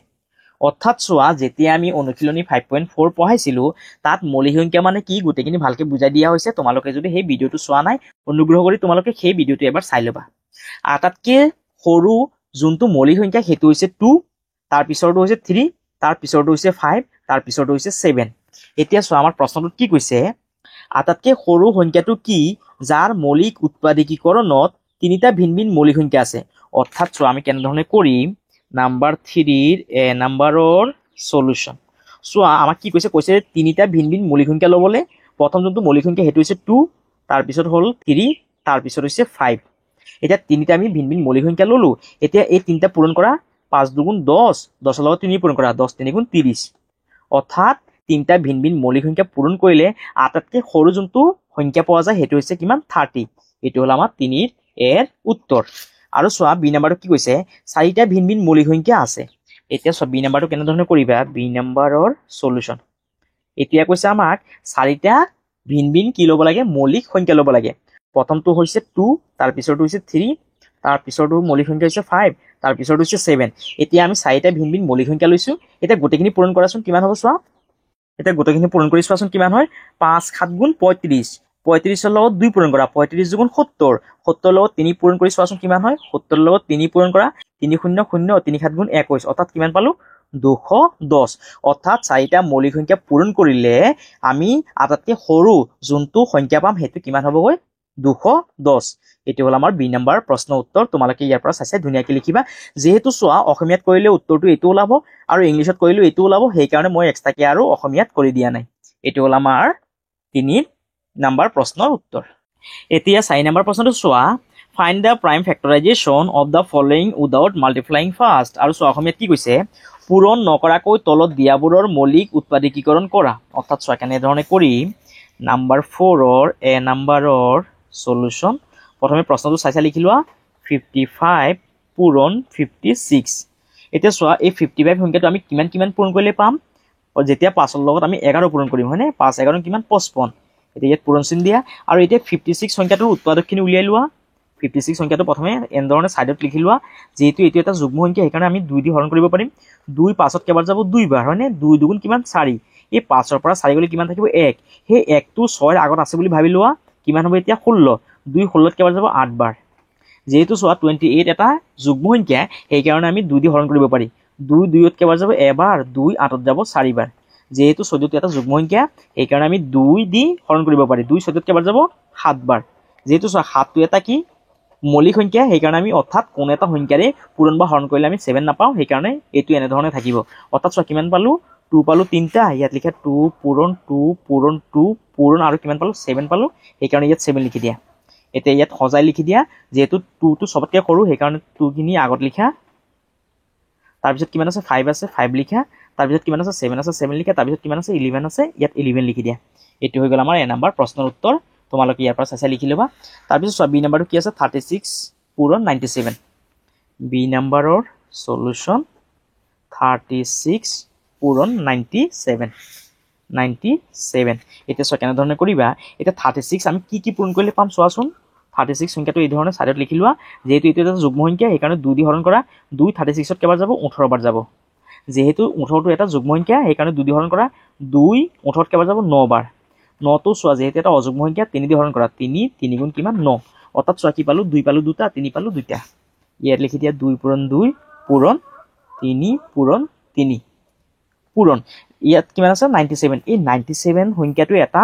অৰ্থাৎ চোৱা যেতিয়া আমি অনুশীলনী 5.4 পঢ়াইছিলো তাত মৌলিক সংখ্যা মানে কি গোটেইখিনি ভালকে বুজাই দিয়া হৈছে। তোমালোকে যদি সেই ভিডিঅ'টো চোৱা নাই অনুগ্ৰহ কৰি তোমালোকে সেই ভিডিঅ'টো এবাৰ চাই ল'বা। আটাইতকৈ সৰু যোনটো মৌলিক সংখ্যা সেইটো হৈছে 2, তাৰ পিছৰটো হৈছে 3, তাৰ পিছৰটো হৈছে 5, তাৰ পিছৰটো হৈছে 7। এতিয়া চোৱা আমাৰ প্ৰশ্নটোত কি কৈছে, আটাইতকৈ সৰু সংখ্যাটো কি যাৰ মৌলিক উৎপাদকীকৰণত 3টা ভিন ভিন মৌলিক সংখ্যা আছে। অৰ্থাৎ চোৱা আমি কেনেধৰণে কৰিম, নাম্বাৰ 3ৰ এ নম্বৰৰ সলিউশন। চোৱা আমাক কি কৈছে, 3টা ভিন ভিন মৌলিক সংখ্যা ল'বলৈ। প্ৰথম যোনটো মৌলিক সংখ্যা সেইটো হৈছে 2, তাৰপিছত হ'ল 3, তাৰপিছত হৈছে 5। এতিয়া 3টা আমি ভিন ভিন মৌলিক সংখ্যা ল'লো। এতিয়া এই 3টা পূৰণ কৰা, 5 দুগুণ 10, 10ৰ লগত 3 পূৰণ কৰা, 10 3 গুণ 30। অৰ্থাৎ 3টা ভিন ভিন মৌলিক সংখ্যা পূৰণ কৰিলে আটাইতকৈ সৰু যোনটো সংখ্যা পোৱা যায় সেইটো হৈছে কিমান, 30। এইটো হ'ল আমাৰ 3ৰ এৰ উত্তৰ। আৰু চোৱা বি নম্বৰটো কি কৈছে, 4টা ভিন ভিন মৌলিক সংখ্যা আছে। এতিয়া চোৱা বি নম্বৰটো কেনেধৰণে কৰিবা, বি নম্বৰৰ সলিউশন। এতিয়া কৈছে আমাক 4টা ভিন ভিন কি ল'ব লাগে, মৌলিক সংখ্যা ল'ব লাগে। প্ৰথমটো হৈছে 2, তাৰ পিছৰটো হৈছে 3, তাৰ পিছৰটো মৌলিক সংখ্যা হৈছে 5, তাৰ পিছৰটো হৈছে 7। এতিয়া আমি 4টা ভিন ভিন মৌলিক সংখ্যা লৈছো। এতিয়া গোটেইখিনি পূৰণ কৰাচোন কিমান হ'ব চোৱা। এতিয়া গোটেইখিনি পূৰণ কৰি চোৱাচোন কিমান হয়, 5 7 গুণ 35, 35ৰ লগত 2 পূৰণ কৰা, 35 দুগুণ 70, 70ৰ লগত 3 পূৰণ কৰি চোৱাচোন কিমান হয়, 70ৰ লগত 3 পূৰণ কৰা, 3 0 0, 3 7 গুণ 21, অৰ্থাৎ কিমান পালো, 210। অৰ্থাৎ 4টা মৌলিক সংখ্যা পূৰণ কৰিলে আমি আটাইতকৈ সৰু যোনটো সংখ্যা পাম সেইটো কিমান হ'বগৈ, 210। এইটো হ'ল আমাৰ বি নম্বৰ প্ৰশ্ন উত্তৰ। তোমালোকে ইয়াৰ পৰা চাই ধুনীয়াকৈ লিখিবা। যিহেতু চোৱা অসমীয়াত কৰিলে উত্তৰটো এইটো ওলাব আৰু ইংলিছত কৰিলেও এইটো ওলাব, সেইকাৰণে মই এক্সট্ৰাকৈ আৰু অসমীয়াত কৰি দিয়া নাই। এইটো হ'ল আমাৰ 3 নম্বৰ প্ৰশ্নৰ উত্তৰ। এতিয়া 4 নম্বৰ প্ৰশ্নটো চোৱা, find the prime factorization of the following without multiplying first. আৰু চোৱা অসমীয়াত কি কৈছে, পূৰণ নকৰাকৈ তলত দিয়াবোৰৰ মৌলিক উৎপাদকীকৰণ কৰা। অৰ্থাৎ চোৱা কেনেধৰণে কৰিম, নাম্বাৰ 4ৰ এ নম্বৰৰ সলিউশন। প্ৰথমে প্ৰশ্নটো চাই লিখি লোৱা, 55 পূৰণ 56। এতিয়া চোৱা এই 55 সংখ্যাটো আমি কিমান কিমান পূৰণ কৰিলে পাম, যেতিয়া 5ৰ লগত আমি 11 পূৰণ কৰিম হয়নে, 5 11 কিমান 55। এতিয়া ইয়াত পূৰণ চিন দিয়া আৰু এতিয়া 56 সংখ্যাটোৰ উৎপাদকখিনি উলিয়াই লোৱা। 56 সংখ্যাটো প্ৰথমে এনেধৰণে ছাইডত লিখি লোৱা। যিহেতু এইটো এটা যুগ্ম সংখ্যা সেইকাৰণে আমি 2 দি হৰণ কৰিব পাৰিম। 2 5ত কেইবাৰ যাব, 2 বাৰ হয়নে, 2 দুগুণ কিমান 4। এই 5ৰ পৰা 4 গ'লে কিমান থাকিব, 1। সেই 1টো 6ৰ আগত আছে বুলি ভাবি লোৱা, কিমান হ'ব এতিয়া 16। 2 16ত কেইবাৰ যাব, 8 বাৰ। যেহেতু চোৱা 28 এটা যুগ্ম সংখ্যা সেইকাৰণে আমি 2 দি হৰণ কৰিব পাৰি। 2 2ত কেইবাৰ যাব, এবাৰ। 2 8ত যাব 4 বাৰ। যেহেতু 14টো এটা যুগ্ম সংখ্যা সেইকাৰণে আমি 2 দি হৰণ কৰিব পাৰি। 2 14ত কেইবাৰ যাব, 7 বাৰ। যেহেতু চোৱা 7টো এটা কি মৌলিক সংখ্যা সেইকাৰণে আমি অৰ্থাৎ কোনো এটা সংখ্যাৰে পূৰণ বা হৰণ কৰিলে আমি 7 নাপাওঁ, সেইকাৰণে এইটো এনেধৰণে থাকিব। অৰ্থাৎ চোৱা কিমান পালো, 2 পালো 3টা, ইয়াত লিখা 2 পূৰণ 2 পূৰণ 2 পূৰণ আৰু কিমান পালো 7 পালো, সেইকাৰণে ইয়াত 7 লিখি দিয়া। এতিয়া ইয়াত সজাই লিখি দিয়া, যিহেতু 2টো চবতকৈ সৰু সেইকাৰণে 2 খিনি আগত লিখা। তাৰপিছত কিমান আছে 5 আছে 5 লিখা, তাৰপিছত কিমান আছে 7 আছে 7 লিখা, তাৰপিছত কিমান আছে 11 আছে, ইয়াত 11 লিখি দিয়া। এইটো হৈ গ'ল আমাৰ এ নম্বৰ প্ৰশ্নৰ উত্তৰ। তোমালোকে ইয়াৰ পৰা চাই লিখি ল'বা। তাৰপিছত চোৱা বি নম্বৰটো কি আছে, 36 পূৰণ 97। বি নম্বৰৰ সলিউশন 36 পূৰণ 97। এতিয়া চোৱা কেনেধৰণে কৰিবা, এতিয়া 36 আমি কি কি পূৰণ কৰিলে পাম চোৱাচোন। 36 সংখ্যাটো এই ধৰণে ছাইডত লিখি লোৱা। যেহেতু এইটো এটা যুগ্ম সংখ্যা সেইকাৰণে 2 দি হৰণ কৰা। 2 36ত কেইবাৰ যাব, 18 বাৰ যাব। যেহেতু 18টো এটা যুগ্ম সংখ্যা সেইকাৰণে 2 দি হৰণ কৰা। 2 18ত কেইবাৰ যাব, 9 বাৰ। 9টো চোৱা যিহেতু এটা অযুগ্ম সংখ্যা 3 দি হৰণ কৰা। 3 3 গুণ কিমান 9। অৰ্থাৎ চোৱা কি পালো, 2 পালো 2টা, 3 পালো 2টা। ইয়াত লিখি দিয়া 2 পূৰণ 2 পূৰণ 3 পূৰণ 3 পূৰণ। ইয়াত কিমান আছে 97। এই 97 সংখ্যাটো এটা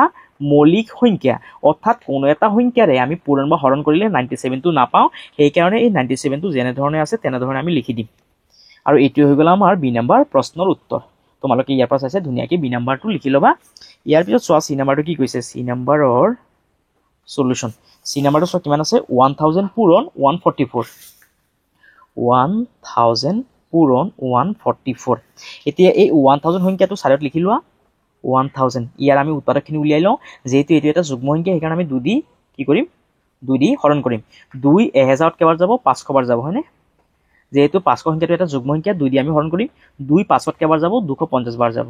মৌলিক সংখ্যা, অৰ্থাৎ কোনো এটা সংখ্যাৰে আমি পূৰণ বা হৰণ কৰিলে 97টো নাপাওঁ, সেইকাৰণে এই 97টো যেনেধৰণে আছে তেনেধৰণে আমি লিখি দিম। আৰু এইটোৱে হৈ গ'ল আমাৰ বি নম্বৰ প্ৰশ্নৰ উত্তৰ। তোমালোকে ইয়াৰ পৰা চাইছে ধুনীয়াকৈ বি নম্বৰটো লিখি ল'বা। ইয়াৰ পিছত চোৱা চি নম্বৰটো কি কৈছে, চি নম্বৰৰ সলিউশন। চি নম্বৰটো চোৱা কিমান আছে, 1000 পূৰণ 144। 1000 পূৰণ 144। এতিয়া এই 1000 সংখ্যাটো ছাইডত লিখি লোৱা। 1000 ইয়াৰ আমি উৎপাদকখিনি উলিয়াই লওঁ। যিহেতু এইটো এটা যুগ্ম সংখ্যা সেইকাৰণে আমি 2 দি কি কৰিম 2 দি হৰণ কৰিম 2 1000ত কেইবাৰ যাব 500 বাৰ যাব হয়নে যেহেতু 500 সংখ্যাটো এটা যুগ্ম সংখ্যা 2 দি আমি হৰণ কৰিম 2 5ত কেইবাৰ যাব 250 বাৰ যাব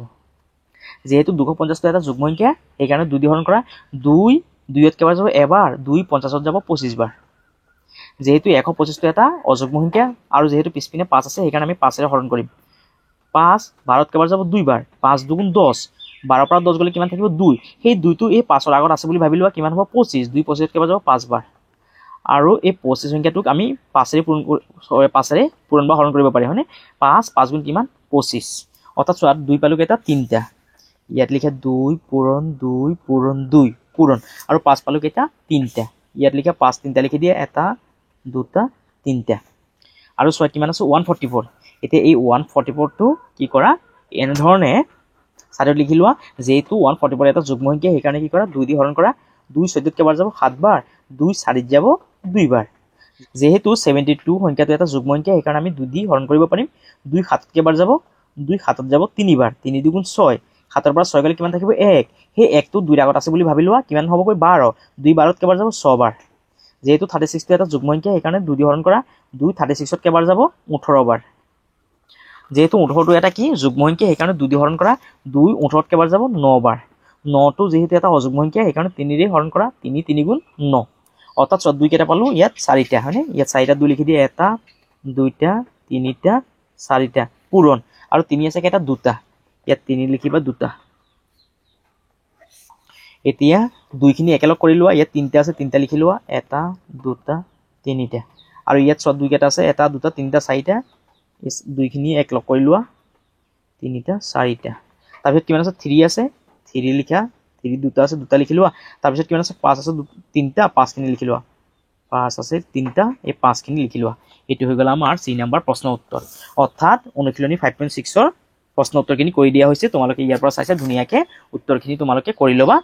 যেহেতু 250 টো এটা যুগ্ম সংখ্যা সেইকাৰণে 2 দি হৰণ কৰা 2 2ত কেইবাৰ যাব এবাৰ 2 50ত যাব 25 বাৰ যেহেতু 125 টো এটা অযুগ্ম সংখ্যা আৰু যেহেতু পিছপিনে 5 আছে সেইকাৰণে আমি 5 এৰে হৰণ কৰিম 5 12ত কেইবাৰ যাব 2 বাৰ 5 2 10 12 পৰা 10 গলে কিমান থাকিব 2 সেই 2 টো এই 5 ৰ আগত আছে বুলি ভাবি লোৱা কিমান হ'ব 25 2 25ত কেইবাৰ যাব 5 বাৰ আৰু এই 25 সংখ্যাটোক আমি 5 এৰে পূৰণ বা হৰণ কৰিব পাৰি হয়নে 5 5 গুণ কিমান 25 অৰ্থাৎ চোৱা 2 পালো কেইটা 3টা ইয়াত লিখে 2 পূৰণ 2 পূৰণ 2 পূৰণ আৰু 5 পালো কেইটা 3টা ইয়াত লিখে 5 3টা লিখি দিয়ে এটা দুটা তিনটা আৰু চোৱা কিমান আছে 144 এতিয়া এই 144 টো কি কৰা এনে ধৰণে সাইডত লিখি লোৱা যেহেতু 144 এটা যুগ্ম সংখ্যা সেইকাৰণে কি কৰা 2 দি হৰণ কৰা 2 14ত কেইবাৰ যাব 7 বাৰ 2 4ত যাব 2 বাৰ যেহেতু 72 সংখ্যাটো এটা যুগ্ম সংখ্যা সেইকাৰণে আমি 2 দি হৰণ কৰিব পাৰিম 2 7ত কেইবাৰ যাব 2 7ত যাব 3 বাৰ 3 2 6 7ৰ পৰা 6 গলে কিমান থাকিব 1 সেই 1 টো 2 ৰ আগত আছে বুলি ভাবি লোৱা কিমান হ'ব কৈ 12 2 12ত কেইবাৰ যাব 6 বাৰ যেহেতু 36 টো এটা যুগ্ম সংখ্যা সেইকাৰণে 2 দি হৰণ কৰা 2 36ত কেইবাৰ যাব 18 বাৰ যেহেতু 18 টো এটা কি যুগ্ম সংখ্যা সেইকাৰণে 2 দি হৰণ কৰা 2 18ত কেইবাৰ যাব 9 বাৰ 9 টো যেহেতু এটা অযুগ্ম সংখ্যা সেইকাৰণে 3 দি হৰণ কৰা 3 3 গুণ 9 অৰ্থাৎ 2 কেইটা পালো ইয়াত 4টা হয়নে ইয়াত 4টা 2 লিখি দিয়ে এটা দুইটা তিনিটা 4টা পূৰণ আৰু 3 আছে কেইটা দুটা ইয়াত 3 লিখিবা দুটা এতিয়া 2 খিনি একেলগ কৰি লোৱা ইয়াত 3টা আছে 3টা লিখি লোৱা এটা দুটা তিনিটা আৰু ইয়াত 2 কেইটা আছে এটা দুটা তিনিটা 4টা 2 খিনি একলগ কৰি লোৱা 3টা 4টা তাৰপিছত কিমান আছে 3 আছে 3 লিখা 3 দুটা আছে দুটা লিখি লোৱা তাৰপিছত কিমান আছে 5 আছে 3টা 5 খিনি লিখি লোৱা 5 আছে 3টা এই 5 খিনি লিখি লোৱা এটো হৈ গল আমাৰ সি নম্বৰ প্ৰশ্ন উত্তৰ অৰ্থাৎ অনুশীলনী 5.6 ৰ প্ৰশ্ন উত্তৰখিনি কৰি দিয়া হৈছে তোমালোকে ইয়াৰ পৰা চাইছা ধুনিয়াকে উত্তৰখিনি তোমালোকে কৰি লবা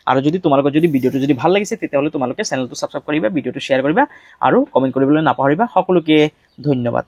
আৰু যদি তোমালোকৰ যদি ভিডিওটো যদি ভাল লাগিছে তেতিয়াহলে তোমালোকে চেনেলটো সাবস্ক্ৰাইব কৰিবা ভিডিওটো শেয়াৰ কৰিবা আৰু কমেন্ট কৰিবলৈ নাপাহৰিবা সকলোকে ধন্যবাদ